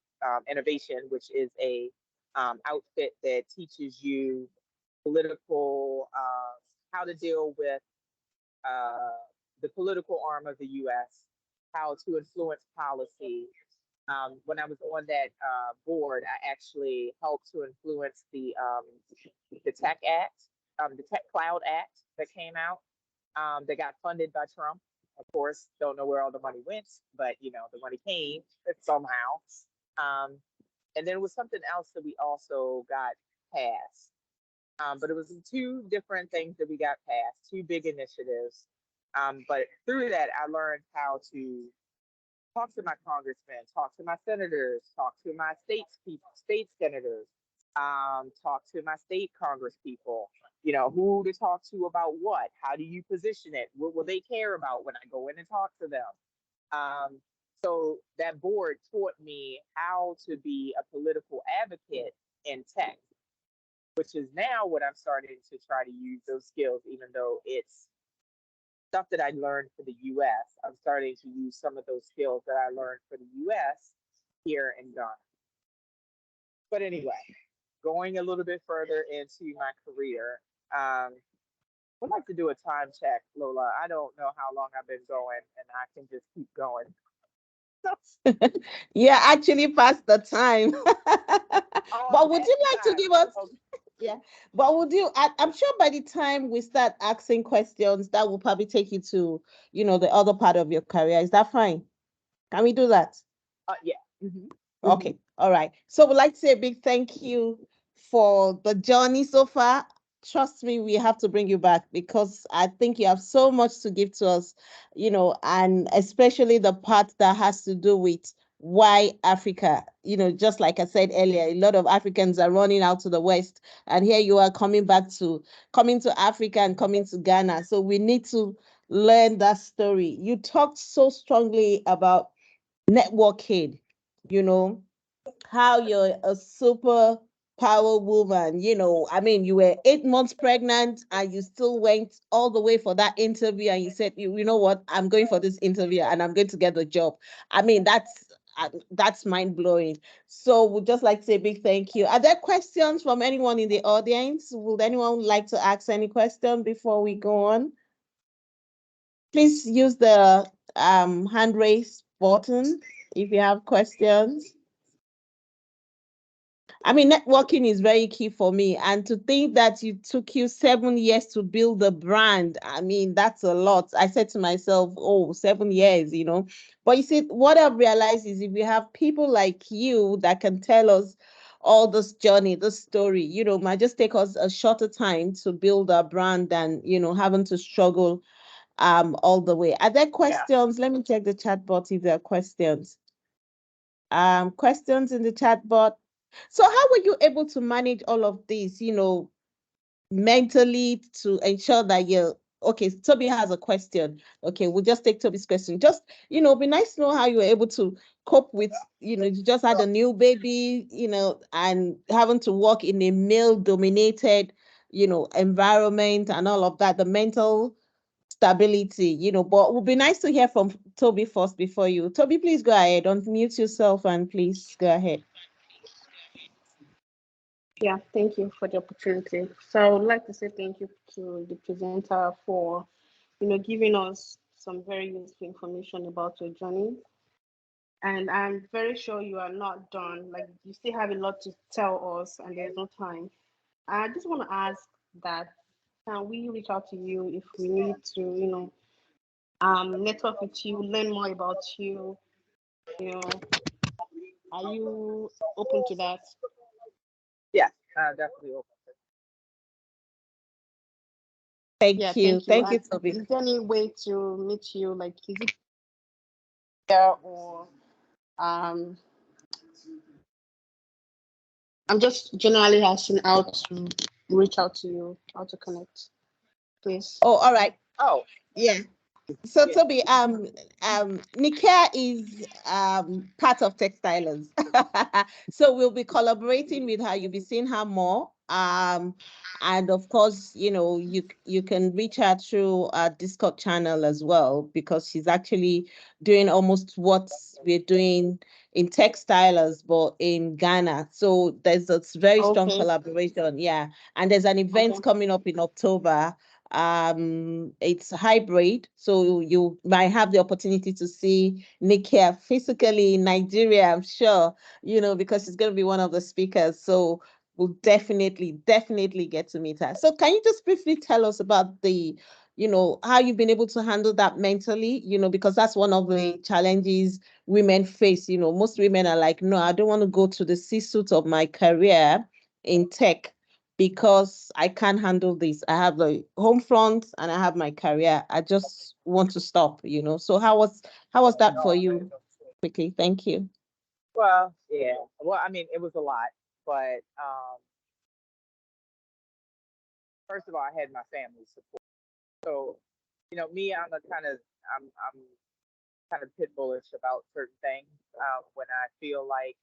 [SPEAKER 2] Innovation, which is a outfit that teaches you political, how to deal with uh, the political arm of the U.S., how to influence policy. When I was on that board, I actually helped to influence the Tech Act. the Tech Cloud Act that came out, that got funded by Trump. Of course, don't know where all the money went, but the money came somehow. Um, and then it was something else that we also got passed. But it was two different things that we got passed, two big initiatives. But through that, I learned how to talk to my congressmen, talk to my senators, talk to my state senators, talk to my state congress people. Who to talk to about what? How do you position it? What will they care about when I go in and talk to them? Um, so that board taught me how to be a political advocate in tech, which is now what I'm starting to try to use those skills, even though it's stuff that I learned for the US. I'm starting to use some of those skills that I learned for the US here in Ghana. But anyway, going a little bit further into my career, I'd like to do a time check, Lola. I don't know how long I've been going, and I can just keep going.
[SPEAKER 1] Yeah, actually past the time.
[SPEAKER 2] Oh, I'm
[SPEAKER 1] But would
[SPEAKER 2] past
[SPEAKER 1] you
[SPEAKER 2] the
[SPEAKER 1] like to
[SPEAKER 2] time.
[SPEAKER 1] give us,
[SPEAKER 2] Okay.
[SPEAKER 1] yeah, but would you, I'm sure by the time we start asking questions, that will probably take you to, the other part of your career. Is that fine? Can we do that?
[SPEAKER 2] Yeah. Hmm.
[SPEAKER 1] Okay. All right. So we'd like to say a big thank you for the journey so far. Trust me, we have to bring you back because I think you have so much to give to us, and especially the part that has to do with why Africa, just like I said earlier, a lot of Africans are running out to the West, and here you are coming to Africa and coming to Ghana. So we need to learn that story. You talked so strongly about networking, you know, how you're a super power woman. I mean, you were 8 months pregnant and you still went all the way for that interview and you said, you know what, I'm going for this interview and I'm going to get the job. I mean, that's mind blowing. So we'd just like to say a big thank you. Are there questions from anyone in the audience? Would anyone like to ask any question before we go on? Please use the hand raise button if you have questions. I mean, networking is very key for me. And to think that it took you 7 years to build a brand, I mean, that's a lot. I said to myself, oh, 7 years, But you see, what I've realized is if we have people like you that can tell us all this journey, this story, might just take us a shorter time to build our brand than, having to struggle all the way. Are there
[SPEAKER 2] Yeah.
[SPEAKER 1] questions? Let me check the chat box if there are questions. Questions in the chat box. So how were you able to manage all of this, mentally to ensure that you're okay? Toby has a question. Okay, we'll just take Toby's question. Just, be nice to know how you were able to cope with, you just had a new baby, and having to work in a male dominated, environment and all of that, the mental stability, but it would be nice to hear from Toby first before you. Toby, please go ahead, unmute yourself and please go ahead.
[SPEAKER 3] Yeah, thank you for the opportunity. So I would like to say thank you to the presenter for, giving us some very useful information about your journey. And I'm very sure you are not done. Like you still have a lot to tell us, and there's no time. I just want to ask that can we reach out to you if we need to, network with you, learn more about you, you know, are you open to that?
[SPEAKER 2] Yeah. Definitely open.
[SPEAKER 3] Yeah,
[SPEAKER 1] Thank you.
[SPEAKER 3] thank you.
[SPEAKER 1] Thank you,
[SPEAKER 3] And
[SPEAKER 1] Toby.
[SPEAKER 3] is there any way to meet you? Like, is it there or um? I'm just generally asking how to reach out to you, how to connect, please.
[SPEAKER 1] Oh, all right.
[SPEAKER 2] Oh,
[SPEAKER 1] Yeah. So
[SPEAKER 2] yeah.
[SPEAKER 1] Toby, Nikkia is part of Textilers. So we'll be collaborating with her. You'll be seeing her more. And of course, you can reach her through our Discord channel as well, because she's actually doing almost what we're doing in Textilers, but in Ghana. So there's a very strong
[SPEAKER 3] Okay,
[SPEAKER 1] collaboration. Yeah. And there's an
[SPEAKER 3] okay,
[SPEAKER 1] event coming up in October. It's hybrid, so you might have the opportunity to see Nick here physically in Nigeria, I'm sure, because she's going to be one of the speakers. So we'll definitely get to meet her. So can you just briefly tell us about the, how you've been able to handle that mentally, because that's one of the challenges women face. Most women are like, no, I don't want to go to the C-suite of my career in tech because I can't handle this. I have the home front and I have my career. I just want to stop. So how was that for you? Quickly, thank you.
[SPEAKER 2] Well, yeah. Well, I mean, it was a lot, but first of all, I had my family support. So, me, I'm kind of pit bullish about certain things. When I feel like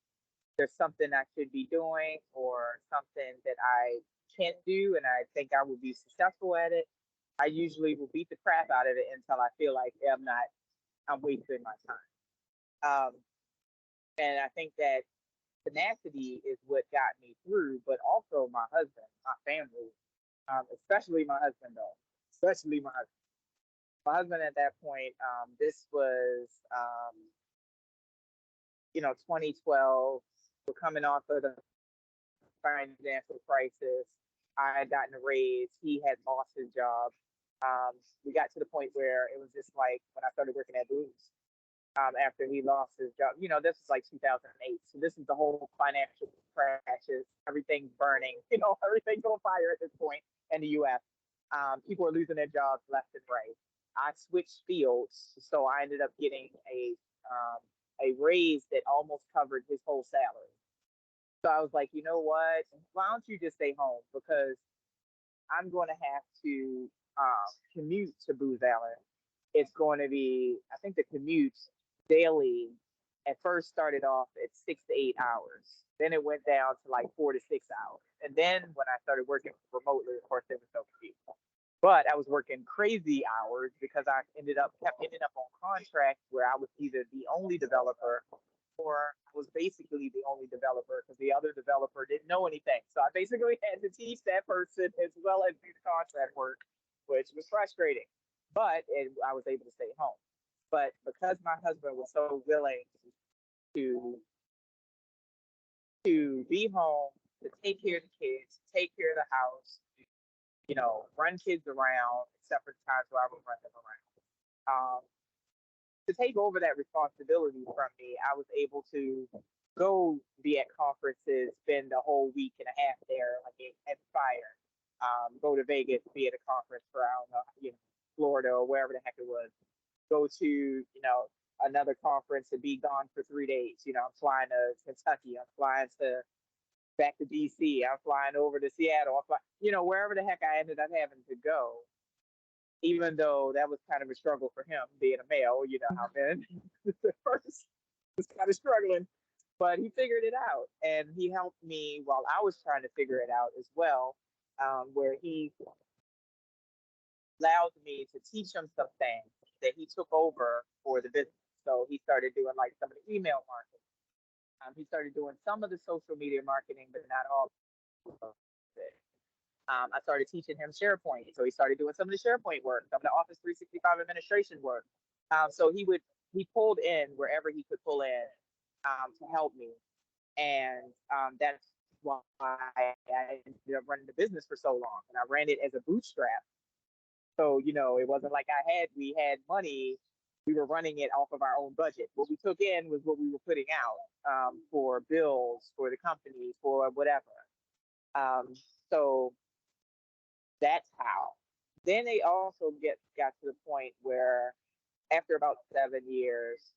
[SPEAKER 2] there's something I should be doing or something that I can't do, and I think I will be successful at it, I usually will beat the crap out of it until I feel like I'm wasting my time. Um, and I think that tenacity is what got me through, but also my husband, my family, especially my husband, though, especially my husband. My husband at that point, this was, 2012. We're coming off of the financial crisis. I had gotten a raise. He had lost his job. We got to the point where it was just like when I started working at Boots, after he lost his job. This was like 2008. So this is the whole financial crashes. Everything's burning. Everything's on fire at this point in the U.S. People are losing their jobs left and right. I switched fields, so I ended up getting a raise that almost covered his whole salary. So I was like, you know what? Why don't you just stay home? Because I'm going to have to commute to Booz Allen. It's going to be, I think the commute daily at first started off at 6 to 8 hours. Then it went down to like 4 to 6 hours. And then when I started working remotely, of course, there was no commute. But I was working crazy hours because I kept ending up on contracts where I was either the only developer or I was basically the only developer because the other developer didn't know anything. So I basically had to teach that person as well as do the contract work, which was frustrating. But I was able to stay home. But because my husband was so willing to be home, to take care of the kids, take care of the house, run kids around, except for the times where I would run them around. To take over that responsibility from me, I was able to go be at conferences, spend a whole week and a half there, like at Fire, go to Vegas, be at a conference for, I don't know, Florida or wherever the heck it was, go to, another conference and be gone for 3 days. I'm flying to Kentucky, I'm flying to back to DC, I'm flying over to Seattle, I'm flying, wherever the heck I ended up having to go, even though that was kind of a struggle for him being a male, how men at first was kind of struggling, but he figured it out and he helped me while I was trying to figure it out as well, where he allowed me to teach him some things that he took over for the business. So he started doing like some of the email marketing. He started doing some of the social media marketing, but not all of it. I started teaching him SharePoint. So he started doing some of the SharePoint work, some of the Office 365 administration work. So he pulled in wherever he could pull in to help me. And that's why I ended up running the business for so long. And I ran it as a bootstrap. So, it wasn't like we had money. We were running it off of our own budget. What we took in was what we were putting out for bills, for the company, for whatever. Um, so that's how. Then they also got to the point where after about 7 years,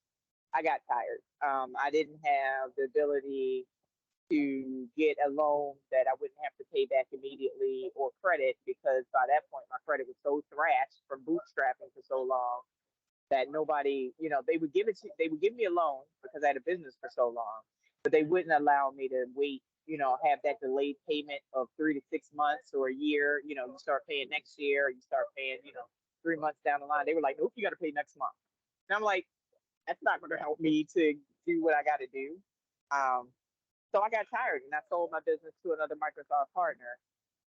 [SPEAKER 2] I got tired. I didn't have the ability to get a loan that I wouldn't have to pay back immediately or credit because by that point my credit was so thrashed from bootstrapping for so long that nobody, they would give me a loan because I had a business for so long, but they wouldn't allow me to wait, have that delayed payment of 3 to 6 months or a year. You start paying next year, you start paying, 3 months down the line. They were like, nope, you got to pay next month. And I'm like, that's not going to help me to do what I got to do. Um, so I got tired and I sold my business to another Microsoft partner.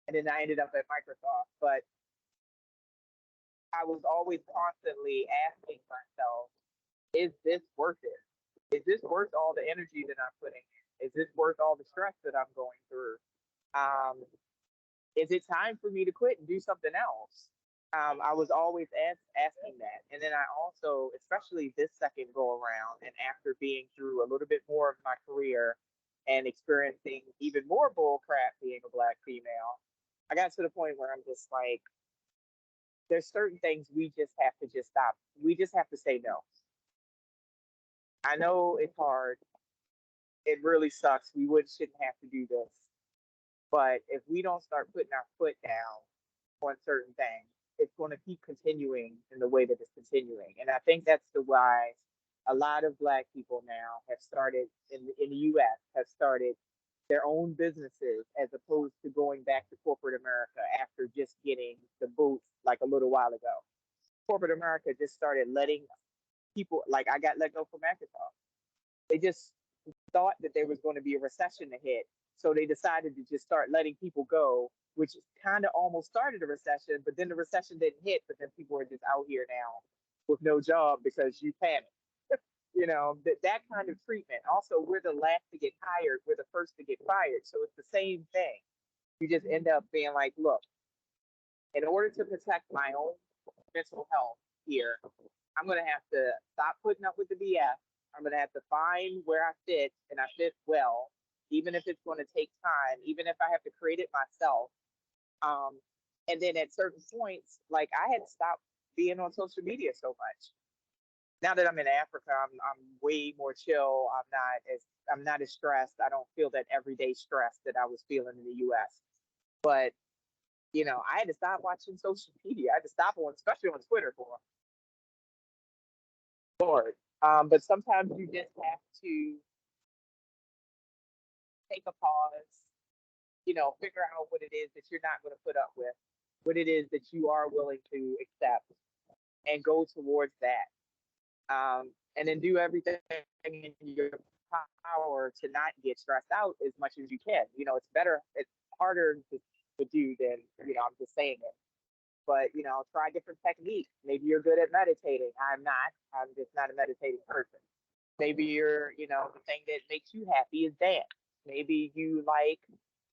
[SPEAKER 2] And then I ended up at Microsoft. But I was always constantly asking myself, is this worth it? Is this worth all the energy that I'm putting in? Is this worth all the stress that I'm going through? Um, is it time for me to quit and do something else? I was always asking that. And then I also, especially this second go around, and after being through a little bit more of my career and experiencing even more bull crap being a Black female, I got to the point where I'm just like, there's certain things we just have to just stop. We just have to say no. I know it's hard. It really sucks. We would shouldn't have to do this. But if we don't start putting our foot down on certain things, it's going to keep continuing in the way that it's continuing. And I think that's the why a lot of Black people now have started in the US, have started their own businesses as opposed to going back to corporate America after just getting the boot like a little while ago. Corporate America just started letting people, like I got let go from Microsoft. They just thought that there was going to be a recession ahead. So they decided to just start letting people go, which kind of almost started a recession, but then the recession didn't hit, but then people are just out here now with no job because you panicked. That kind of treatment. Also, we're the last to get hired, we're the first to get fired. So it's the same thing. You just end up being like, look, in order to protect my own mental health here, I'm going to have to stop putting up with the BS. I'm going to have to find where I fit and I fit well, even if it's going to take time, even if I have to create it myself. Um, and then at certain points, like I had stopped being on social media so much. Now that I'm in Africa, I'm way more chill. I'm not as stressed. I don't feel that everyday stress that I was feeling in the US. But I had to stop watching social media. I had to stop on, especially on Twitter, for Lord. But sometimes you just have to take a pause, figure out what it is that you're not going to put up with, what it is that you are willing to accept, and go towards that. And then do everything in your power to not get stressed out as much as you can. It's better, it's harder to do than, I'm just saying it. But, try different techniques. Maybe you're good at meditating. I'm not. I'm just not a meditating person. Maybe the thing that makes you happy is dance. Maybe you like,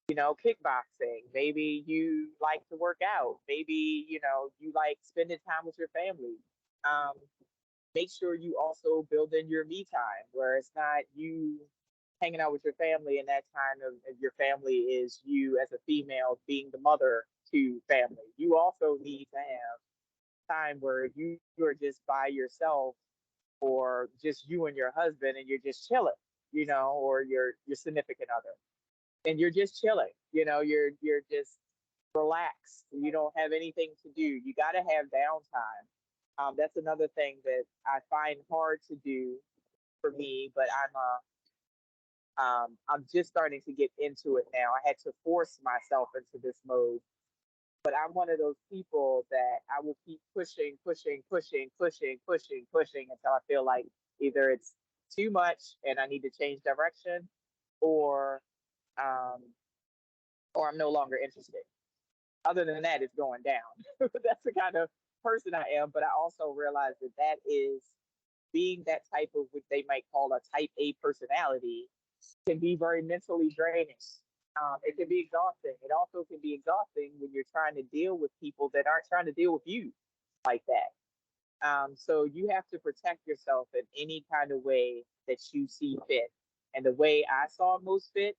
[SPEAKER 2] kickboxing. Maybe you like to work out. Maybe, you like spending time with your family. Um, Make sure you also build in your me time where it's not you hanging out with your family and that time of your family is you as a female being the mother to family. You also need to have time where you are just by yourself or just you and your husband and you're just chilling, or your significant other. And you're just chilling, you're just relaxed. You don't have anything to do. You got to have downtime. That's another thing that I find hard to do for me, but I'm just starting to get into it now. I had to force myself into this mode, but I'm one of those people that I will keep pushing, pushing, pushing, pushing, pushing, pushing until I feel like either it's too much and I need to change direction, or um, or I'm no longer interested. Other than that, it's going down. That's the kind of person I am. But I also realize that that is being that type of what they might call a type A personality can be very mentally draining. It can be exhausting. It also can be exhausting when you're trying to deal with people that aren't trying to deal with you like that. So you have to protect yourself in any kind of way that you see fit. And the way I saw most fit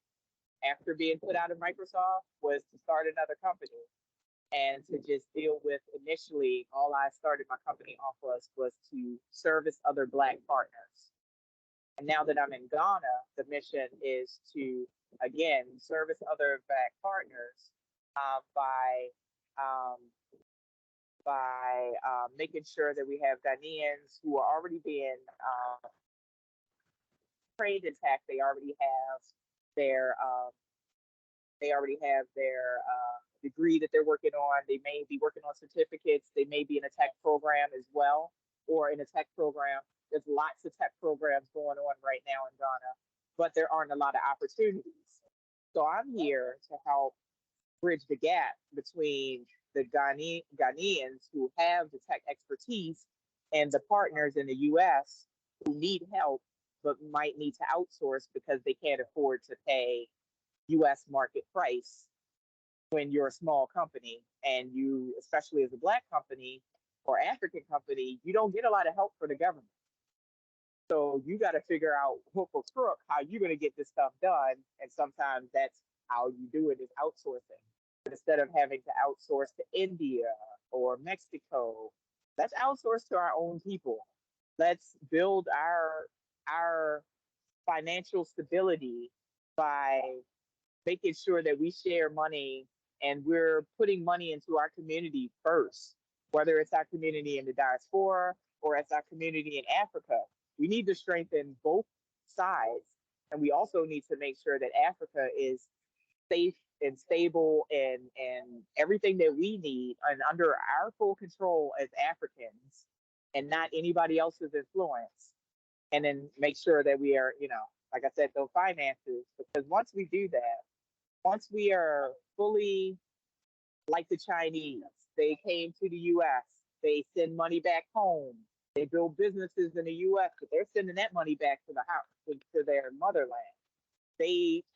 [SPEAKER 2] after being put out of Microsoft was to start another company and to just deal with, initially all I started my company off was to service other Black partners. And now that I'm in Ghana, the mission is to again service other Black partners by um, making sure that we have Ghanaians who are already being trained in tech. Their they already have their degree that they're working on. They may be working on certificates. They may be in a tech program as well, or in a tech program. There's lots of tech programs going on right now in Ghana, but there aren't a lot of opportunities. So I'm here to help bridge the gap between the Ghanaians who have the tech expertise and the partners in the US who need help but might need to outsource because they can't afford to pay US market price when you're a small company, and you, especially as a Black company or African company, you don't get a lot of help from the government. So you got to figure out hook or crook how you're going to get this stuff done. And sometimes that's how you do it, is outsourcing. But instead of having to outsource to India or Mexico, let's outsource to our own people. Let's build our financial stability by making sure that we share money and we're putting money into our community first, whether it's our community in the diaspora or it's our community in Africa. We need to strengthen both sides. And we also need to make sure that Africa is safe and stable, and everything that we need and under our full control as Africans, and not anybody else's influence. And then make sure that we are, like I said, those finances, because once we do that, once we are fully like the Chinese, they came to the US, they send money back home, they build businesses in the US, but they're sending that money back to the house, to their motherland.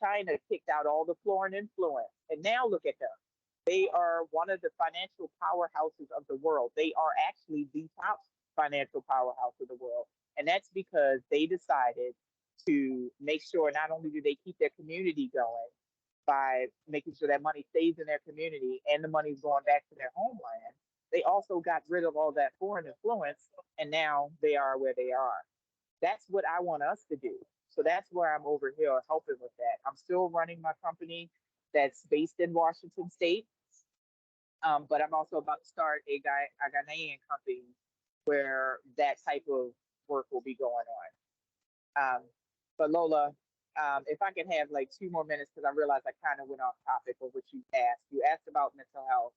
[SPEAKER 2] China kicked out all the foreign influence, and now look at them. They are one of the financial powerhouses of the world. They are actually the top financial powerhouse of the world. And that's because they decided to make sure not only do they keep their community going by making sure that money stays in their community and the money's going back to their homeland, they also got rid of all that foreign influence, and now they are where they are. That's what I want us to do. So that's where I'm over here helping with that. I'm still running my company that's based in Washington State, but I'm also about to start a Ghanaian company where that type of work will be going on. But Lola, if I can have like 2 more minutes, because I realized I kind of went off topic of what you asked. You asked about mental health,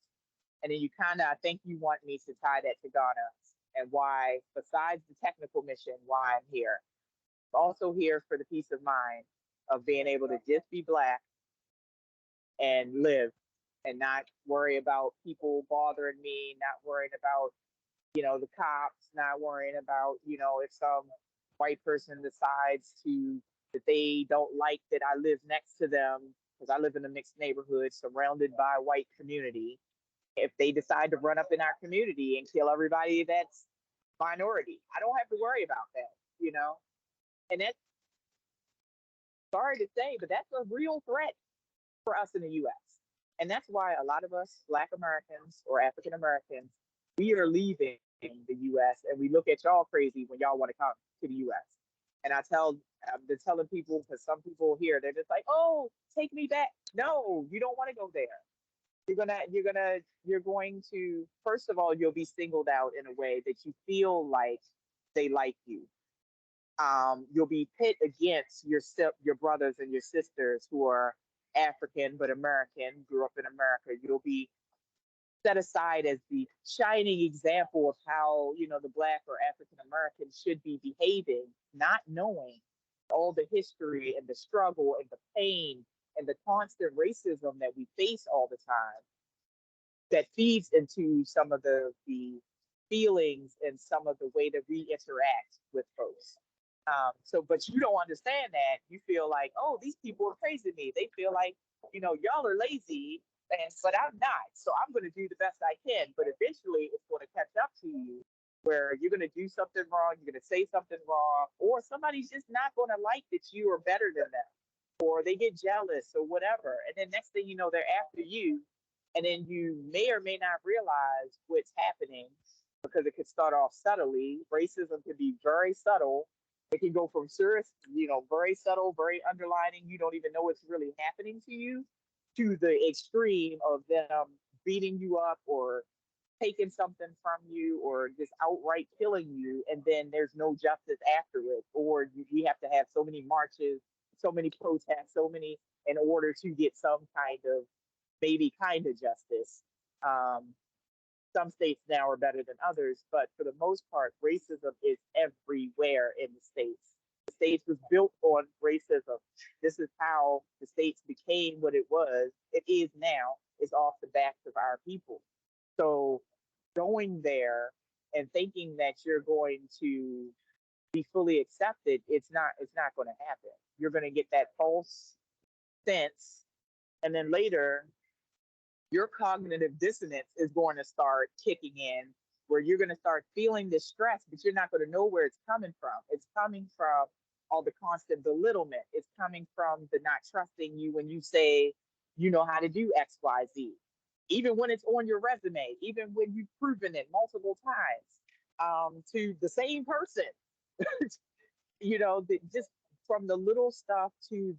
[SPEAKER 2] and then you kind of, I think you want me to tie that to Ghana and why, besides the technical mission, why I'm here. I'm also here for the peace of mind of being able to just be Black and live and not worry about people bothering me, not worrying about, the cops, not worrying about, if some white person decides that they don't like that I live next to them, because I live in a mixed neighborhood surrounded by a white community. If they decide to run up in our community and kill everybody that's minority, I don't have to worry about that. And that's, sorry to say, but that's a real threat for us in the US. And that's why a lot of us Black Americans or African Americans, we are leaving the US, and we look at y'all crazy when y'all want to come to the US. And I've been telling people, because some people here, they're just like, oh, take me back. No, you don't want to go there. You're going to, first of all, you'll be singled out in a way that you feel like they like you. You'll be pit against your brothers and your sisters who are African but American, grew up in America. You'll be set aside as the shining example of how, the Black or African American should be behaving, not knowing all the history and the struggle and the pain and the constant racism that we face all the time, that feeds into some of the feelings and some of the way that we interact with folks. But you don't understand that. You feel like, oh, these people are praising me. They feel like, y'all are lazy, but I'm not. So I'm going to do the best I can. But eventually, it's going to catch up to you, where you're going to do something wrong, you're going to say something wrong, or somebody's just not going to like that you are better than them, or they get jealous or whatever. And then next thing you know, they're after you, and then you may or may not realize what's happening, because it could start off subtly. Racism can be very subtle. It can go from serious, very subtle, very underlining, you don't even know what's really happening to you, to the extreme of them beating you up or taking something from you or just outright killing you. And then there's no justice after it. Or we have to have so many marches, so many protests, so many, in order to get some kind of, maybe kind of justice. Some states now are better than others, but for the most part, racism is everywhere in the states. The states was built on racism. This is how the states became what it is now, is off the backs of our people. So going there and thinking that you're going to be fully accepted, it's not going to happen. You're going to get that false sense, and then later your cognitive dissonance is going to start kicking in, where you're going to start feeling this stress, but you're not going to know where it's coming from. It's coming from all the constant belittlement. It's coming from the not trusting you when you say you know how to do XYZ, even when it's on your resume, even when you've proven it multiple times, to the same person. Just from the little stuff to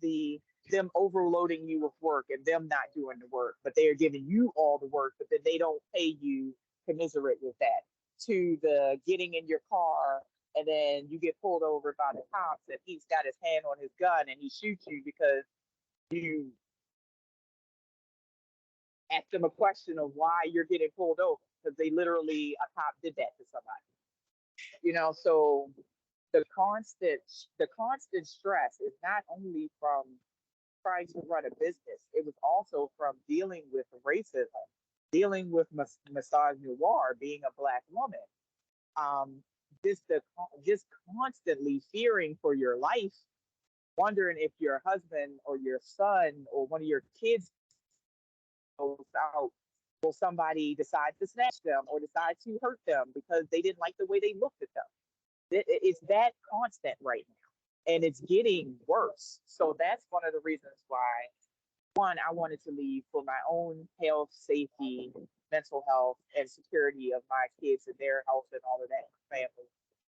[SPEAKER 2] them overloading you with work and them not doing the work, but they are giving you all the work, but then they don't pay you commensurate with that. To the getting in your car and then you get pulled over by the cops and he's got his hand on his gun and he shoots you because you asked him a question of why you're getting pulled over, because they literally, a cop did that to somebody. So the constant the constant stress is not only from trying to run a business. It was also from dealing with racism, dealing with misogynoir, being a black woman. Um, just constantly fearing for your life, wondering if your husband or your son or one of your kids goes out, will somebody decide to snatch them or decide to hurt them because they didn't like the way they looked at them. It's that constant right now, and it's getting worse. So that's one of the reasons why, one, I wanted to leave for my own health, safety, mental health, and security of my kids and their health and all of that family,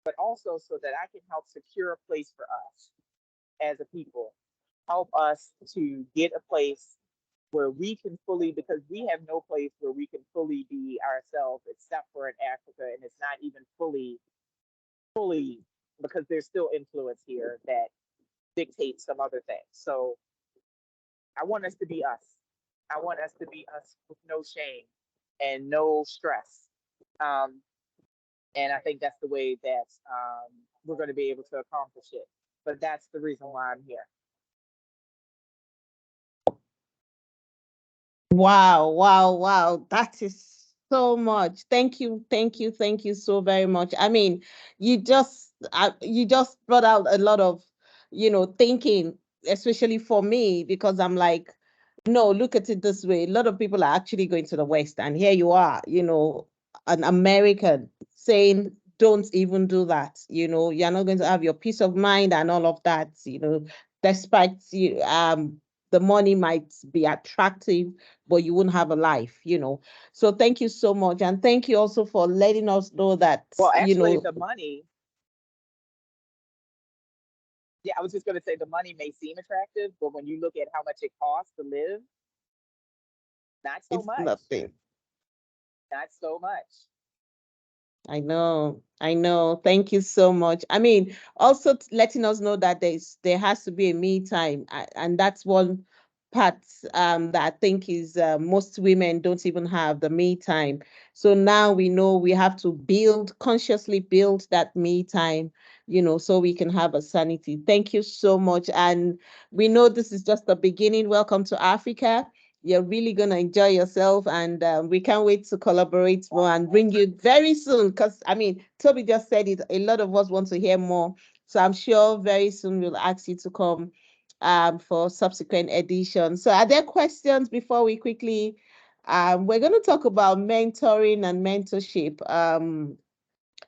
[SPEAKER 2] but also so that I can help secure a place for us as a people, help us to get a place where we can fully, because we have no place where we can fully be ourselves except for in Africa, and it's not even fully because there's still influence here that dictates some other things. So I want us to be us. I want us to be us with no shame and no stress. Um, and I think that's the way that we're going to be able to accomplish it. But that's the reason why I'm here.
[SPEAKER 1] Wow, wow, wow. That is so much. Thank you, thank you, thank you so very much. I mean, you just brought out a lot of, thinking, especially for me, because I'm like, no, look at it this way. A lot of people are actually going to the West, and here you are, an American saying, don't even do that. You're not going to have your peace of mind and all of that, despite the money might be attractive, but you wouldn't have a life. So thank you so much. And thank you also for letting us know that,
[SPEAKER 2] Well, actually, the money, yeah, I was just going to say the money may seem attractive, but when you look at how much it costs to live, not so
[SPEAKER 1] it's
[SPEAKER 2] much.
[SPEAKER 1] nothing.
[SPEAKER 2] Not so much.
[SPEAKER 1] I know. I know. Thank you so much. I mean, also letting us know that there has to be a me time, and that's one part that I think is most women don't even have the me time. So now we know we have to consciously build that me time, so we can have a sanity. Thank you so much. And we know this is just the beginning. Welcome to Africa. You're really going to enjoy yourself, and we can't wait to collaborate more and bring you very soon, because I mean, Toby just said it, a lot of us want to hear more, so I'm sure very soon we'll ask you to come for subsequent editions. So are there questions before we quickly we're going to talk about mentoring and mentorship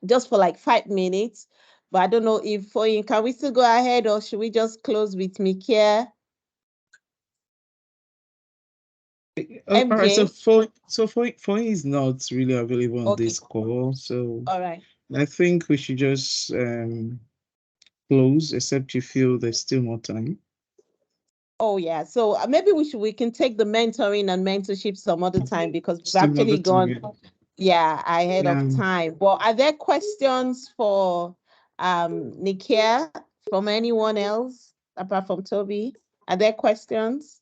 [SPEAKER 1] just for like 5 minutes, but I don't know if can we still go ahead, or should we just close with Nikkia?
[SPEAKER 4] All right. So
[SPEAKER 1] MJ.
[SPEAKER 4] for is not really available on
[SPEAKER 1] Okay.
[SPEAKER 4] this call. So
[SPEAKER 1] All right.
[SPEAKER 4] I think we should just close, except you feel there's still more time.
[SPEAKER 1] Oh yeah. So maybe we can take the mentoring and mentorship some other time, because we've
[SPEAKER 4] Still
[SPEAKER 1] actually
[SPEAKER 4] another time.
[SPEAKER 1] gone,
[SPEAKER 4] Yeah.
[SPEAKER 1] yeah, ahead of
[SPEAKER 4] Yeah.
[SPEAKER 1] time. But are there questions for Nikkia from anyone else apart from Toby? Are there questions?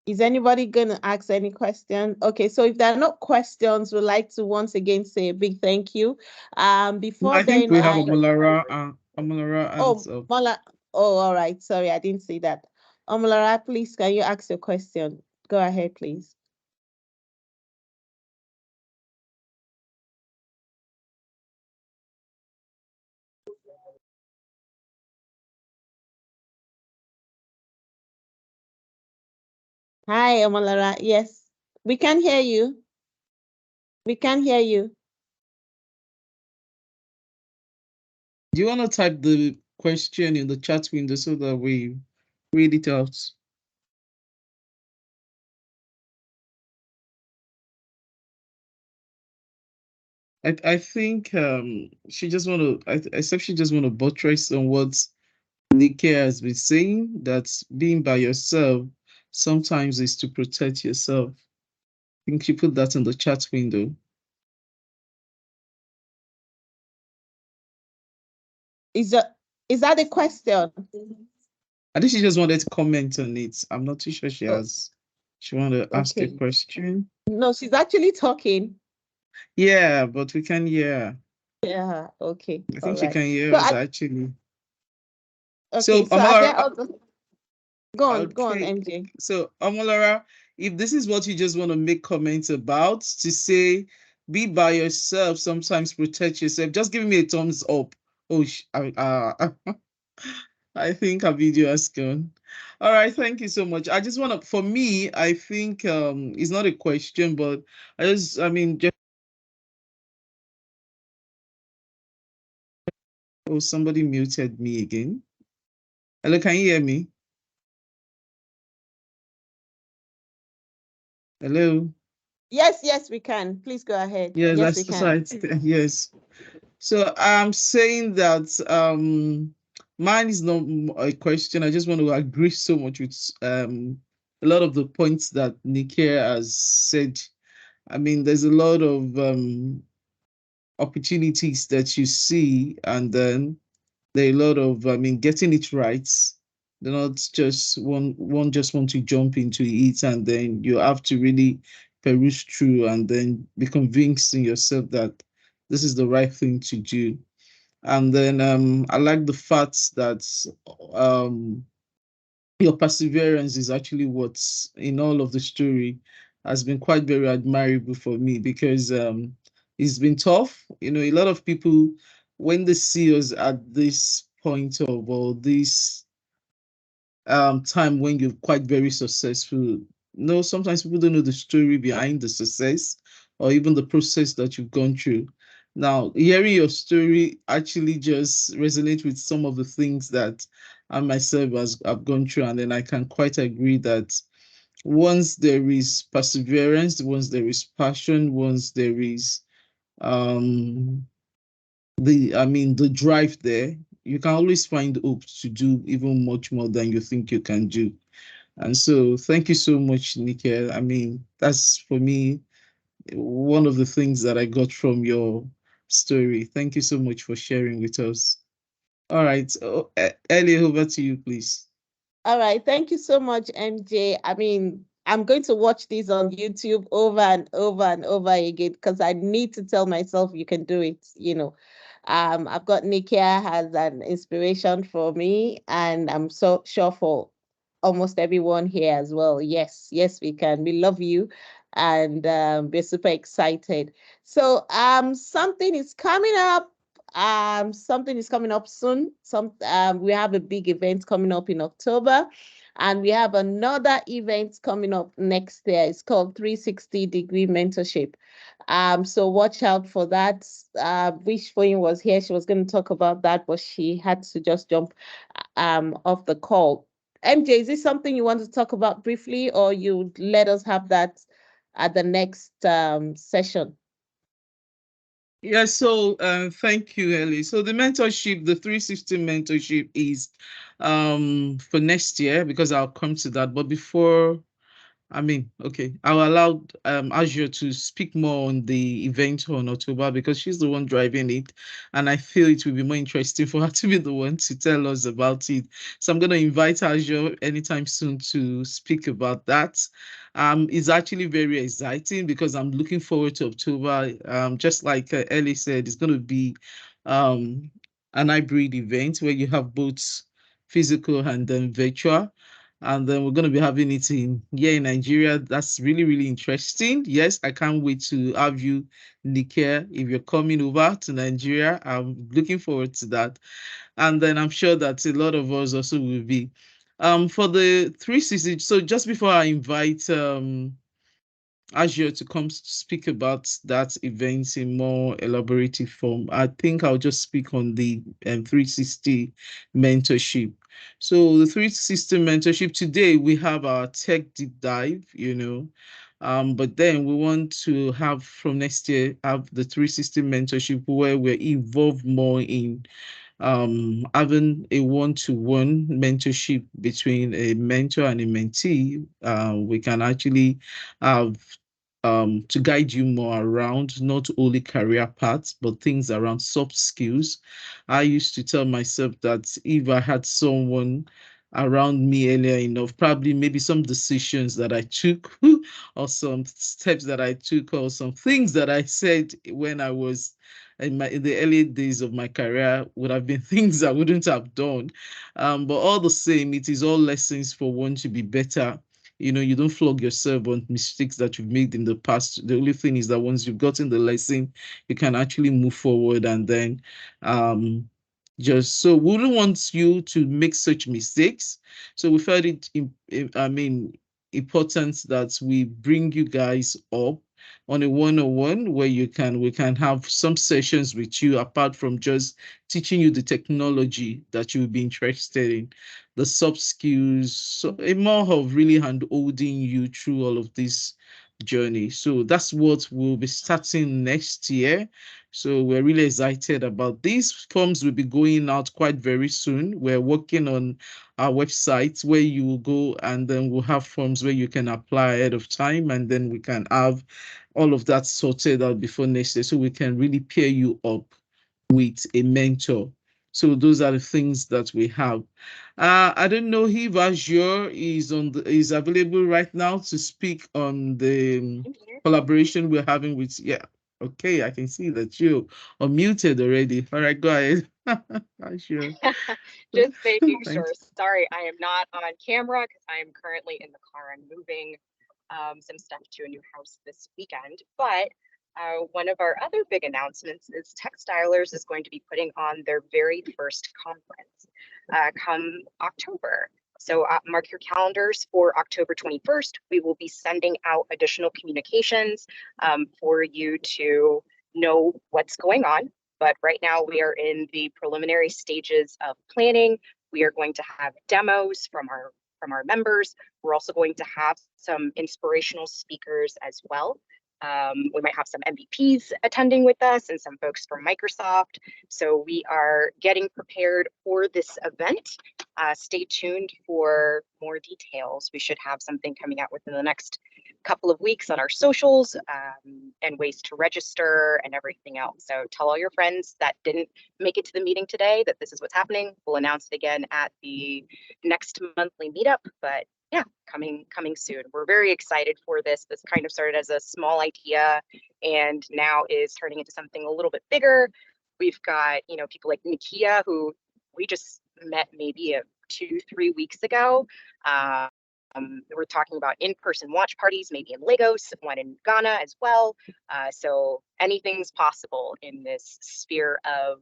[SPEAKER 1] Is anybody gonna ask any question? Okay, so if there are no questions, we'd like to once again say a big thank you. Before
[SPEAKER 4] I think
[SPEAKER 1] then,
[SPEAKER 4] we have Amulara
[SPEAKER 1] oh,
[SPEAKER 4] hands up.
[SPEAKER 1] Mala. Oh, all right. Sorry, I didn't see that. Omolara, please, can you ask your question? Go ahead, please. Hi, Omolara. Yes, we can hear you. We can hear you.
[SPEAKER 4] Do you want to type the question in the chat window so that we read it out? I think she just want to except she just want to buttress on what Nikkia has been saying, that being by yourself sometimes is to protect yourself. I think she put that in the chat window.
[SPEAKER 1] Is that is that the question?
[SPEAKER 4] I think she just wanted to comment on it. I'm not too sure
[SPEAKER 1] Oh,
[SPEAKER 4] she wanted to ask a
[SPEAKER 1] okay.
[SPEAKER 4] question.
[SPEAKER 1] No, she's actually talking.
[SPEAKER 4] Yeah, but we can hear.
[SPEAKER 1] Yeah, okay.
[SPEAKER 4] I
[SPEAKER 1] All
[SPEAKER 4] think she
[SPEAKER 1] right.
[SPEAKER 4] can hear
[SPEAKER 1] So
[SPEAKER 4] us
[SPEAKER 1] I
[SPEAKER 4] actually.
[SPEAKER 1] okay,
[SPEAKER 4] So
[SPEAKER 1] so are there
[SPEAKER 4] Amara,
[SPEAKER 1] other go on,
[SPEAKER 4] okay.
[SPEAKER 1] MJ.
[SPEAKER 4] So Amolara, if this is what you just want to make comments about, to say be by yourself, sometimes protect yourself, just give me a thumbs up. Oh, I think our video has gone. All right, thank you so much. I just want to, for me, I think it's not a question, but I mean, just, oh, somebody muted me again. Hello, can you hear me? Hello.
[SPEAKER 1] Yes, yes, we can. Please go ahead.
[SPEAKER 4] Yes,
[SPEAKER 1] Yes, we
[SPEAKER 4] that's
[SPEAKER 1] can.
[SPEAKER 4] right. Yes. So I'm saying that mine is not a question. I just want to agree so much with a lot of the points that Nikkia has said. I mean, there's a lot of opportunities that you see, and then there are a lot of, I mean, getting it right. They're not just one just want to jump into it, and then you have to really peruse through and then be convinced in yourself that this is the right thing to do. And then I like the fact that um, your perseverance is actually what's in all of the story has been quite very admirable for me, because it's been tough. You know, a lot of people, when they see us at this point of, or this time when you're quite very successful, no, sometimes people don't know the story behind the success or even the process that you've gone through. Now, hearing your story actually just resonate with some of the things that I myself has I've gone through, and then I can quite agree that once there is perseverance, once there is passion, once there is um the drive there, you can always find hope to do even much more than you think you can do. And so thank you so much, Nikkia. I mean, that's for me one of the things that I got from your story. Thank you so much for sharing with us. All right. Ellie, over to you, please.
[SPEAKER 1] All right. Thank you so much, MJ. I mean, I'm going to watch this on YouTube over and over and over again because I need to tell myself you can do it, you know. I've got Nikkia as an inspiration for me, and I'm so sure for almost everyone here as well. Yes, yes, we can. We love you, and we're super excited. So, something is coming up. Something is coming up soon. We have a big event coming up in October, and we have another event coming up next year. It's called 360-degree mentorship. So watch out for that. Wish Foyin was here. She was going to talk about that, but she had to just jump off the call. MJ, is this something you want to talk about briefly, or you let us have that at the next session?
[SPEAKER 4] Yeah, so thank you, Ellie. So the mentorship, the 360 mentorship is for next year, because I'll come to that. But before, I mean, okay, I'll allow Azure to speak more on the event on October, because she's the one driving it, and I feel it will be more interesting for her to be the one to tell us about it. So I'm going to invite Azure anytime soon to speak about that. It's actually very exciting because I'm looking forward to October. Just like Ellie said, it's going to be um an hybrid event where you have both physical and then virtual, and then we're going to be having it in here in Nigeria. That's really, really interesting. Yes, I can't wait to have you, Nikkia, if you're coming over to Nigeria. I'm looking forward to that. And then I'm sure that a lot of us also will be. For the 360, so just before I invite Azure to come speak about that event in more elaborative form, I think I'll just speak on the 360 mentorship. So the 360 mentorship, today we have our tech deep dive, but then we want to have from next year have the 360 mentorship where we're involved more in having a one-to-one mentorship between a mentor and a mentee. We can actually have to guide you more around not only career paths but things around soft skills. I used to tell myself that if I had someone around me earlier enough, probably maybe some decisions that I took or some steps that I took or some things that I said when I was in the early days of my career would have been things I wouldn't have done. But all the same, it is all lessons for one to be better. You don't flog yourself on mistakes that you've made in the past. The only thing is that once you've gotten the lesson, you can actually move forward and then um just so we wouldn't want you to make such mistakes. So we felt I mean, important that we bring you guys up on a one-on-one where we can have some sessions with you apart from just teaching you the technology that you will be interested in, the soft skills, so a more of really hand holding you through all of this journey. So that's what we'll be starting next year. So we're really excited about these forms will be going out quite very soon. We're working on our website where you will go and then we'll have forms where you can apply ahead of time and then we can have all of that sorted out before next year so we can really pair you up with a mentor. So those are the things that we have. I don't know if Azure is available right now to speak on the collaboration we're having with. Yeah. Okay, I can see that you are muted already. All right, go ahead. Azure.
[SPEAKER 5] Just making
[SPEAKER 4] Thank
[SPEAKER 5] sure. Sorry, I am not on camera because I am currently in the car. I'm moving some stuff to a new house this weekend. But one of our other big announcements is Textilers is going to be putting on their very first conference come October. So mark your calendars for October 21st. We will be sending out additional communications for you to know what's going on. But right now we are in the preliminary stages of planning. We are going to have demos from our members. We're also going to have some inspirational speakers as well. We might have some MVPs attending with us and some folks from Microsoft. So we are getting prepared for this event. Stay tuned for more details. We should have something coming out within the next couple of weeks on our socials and ways to register and everything else. So tell all your friends that didn't make it to the meeting today that this is what's happening. We'll announce it again at the next monthly meetup, but yeah, coming soon. We're very excited for this. This kind of started as a small idea and now is turning into something a little bit bigger. We've got, people like Nikkia, who we just met maybe 2-3 weeks ago. We're talking about in-person watch parties, maybe in Lagos, one in Ghana as well. So anything's possible in this sphere of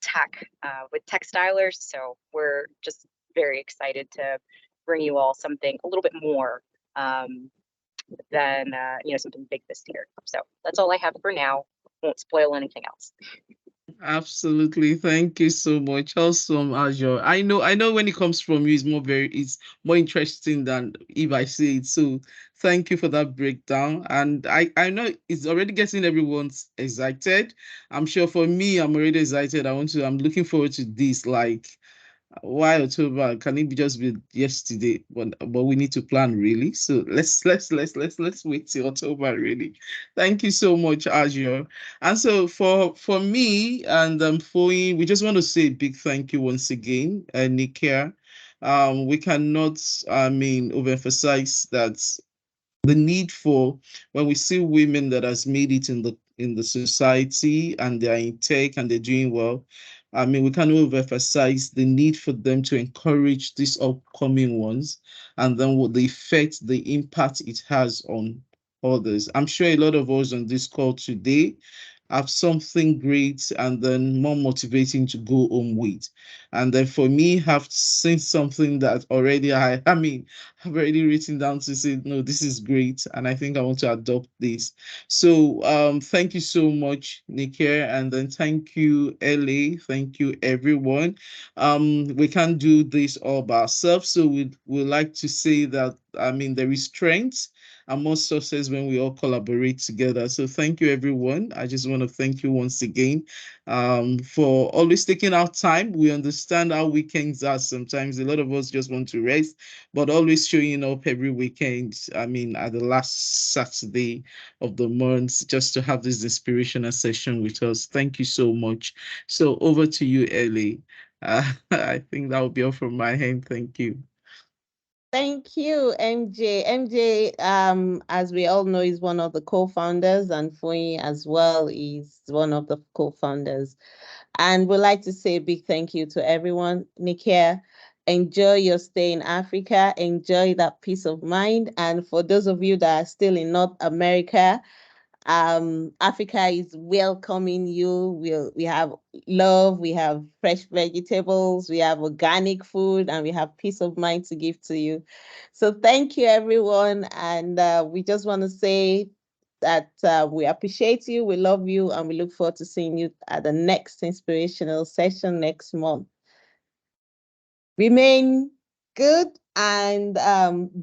[SPEAKER 5] tech with Textilers. So we're just very excited to bring you all something a little bit more than something big this year. So that's all I have for now. Won't spoil anything else.
[SPEAKER 4] Absolutely. Thank you so much. Awesome, Azure. I know when it comes from you, it's more interesting than if I say it. So thank you for that breakdown. And I know it's already getting everyone's excited. I'm sure for me, I'm already excited. I'm looking forward to this. Like why October? Can it be just be yesterday? But we need to plan really. So let's wait till October really. Thank you so much, Azure. And so for me and for you, we just want to say a big thank you once again, Nikkia. We cannot, overemphasize that the need for when we see women that has made it in the society and they're in tech and they're doing well. We can overemphasize the need for them to encourage these upcoming ones and then what the effect, the impact it has on others. I'm sure a lot of us on this call today, have something great and then more motivating to go home with. And then for me, have seen something that already I've already written down to say, no, this is great. And I think I want to adopt this. So thank you so much, Nikkia. And then thank you, LA. Thank you, everyone. We can't do this all by ourselves. So we like to say that there is strength and more success when we all collaborate together. So thank you, everyone. I just want to thank you once again for always taking out time. We understand how weekends are sometimes. A lot of us just want to rest, but always showing up every weekend. At the last Saturday of the month, just to have this inspirational session with us. Thank you so much. So over to you, Ellie. I think that will be all from my end. Thank you.
[SPEAKER 1] Thank you, MJ. MJ, as we all know, is one of the co-founders, and Foyi as well is one of the co-founders. And we'd like to say a big thank you to everyone. Nikia, enjoy your stay in Africa. Enjoy that peace of mind. And for those of you that are still in North America, Africa is welcoming you. We have love, we have fresh vegetables, we have organic food, and we have peace of mind to give to you. So thank you, everyone. And we just want to say that we appreciate you, we love you, and we look forward to seeing you at the next inspirational session next month. Remain good and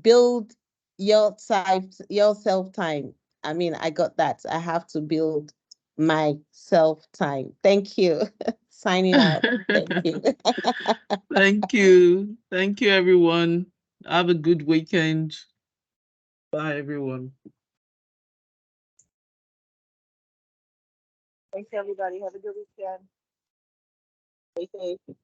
[SPEAKER 1] build your self time. I got that. I have to build my self time. Thank you. Signing out. Thank you.
[SPEAKER 4] Thank you. Thank you, everyone. Have a good weekend. Bye, everyone.
[SPEAKER 2] Thanks, everybody. Have a good weekend.
[SPEAKER 1] Stay safe.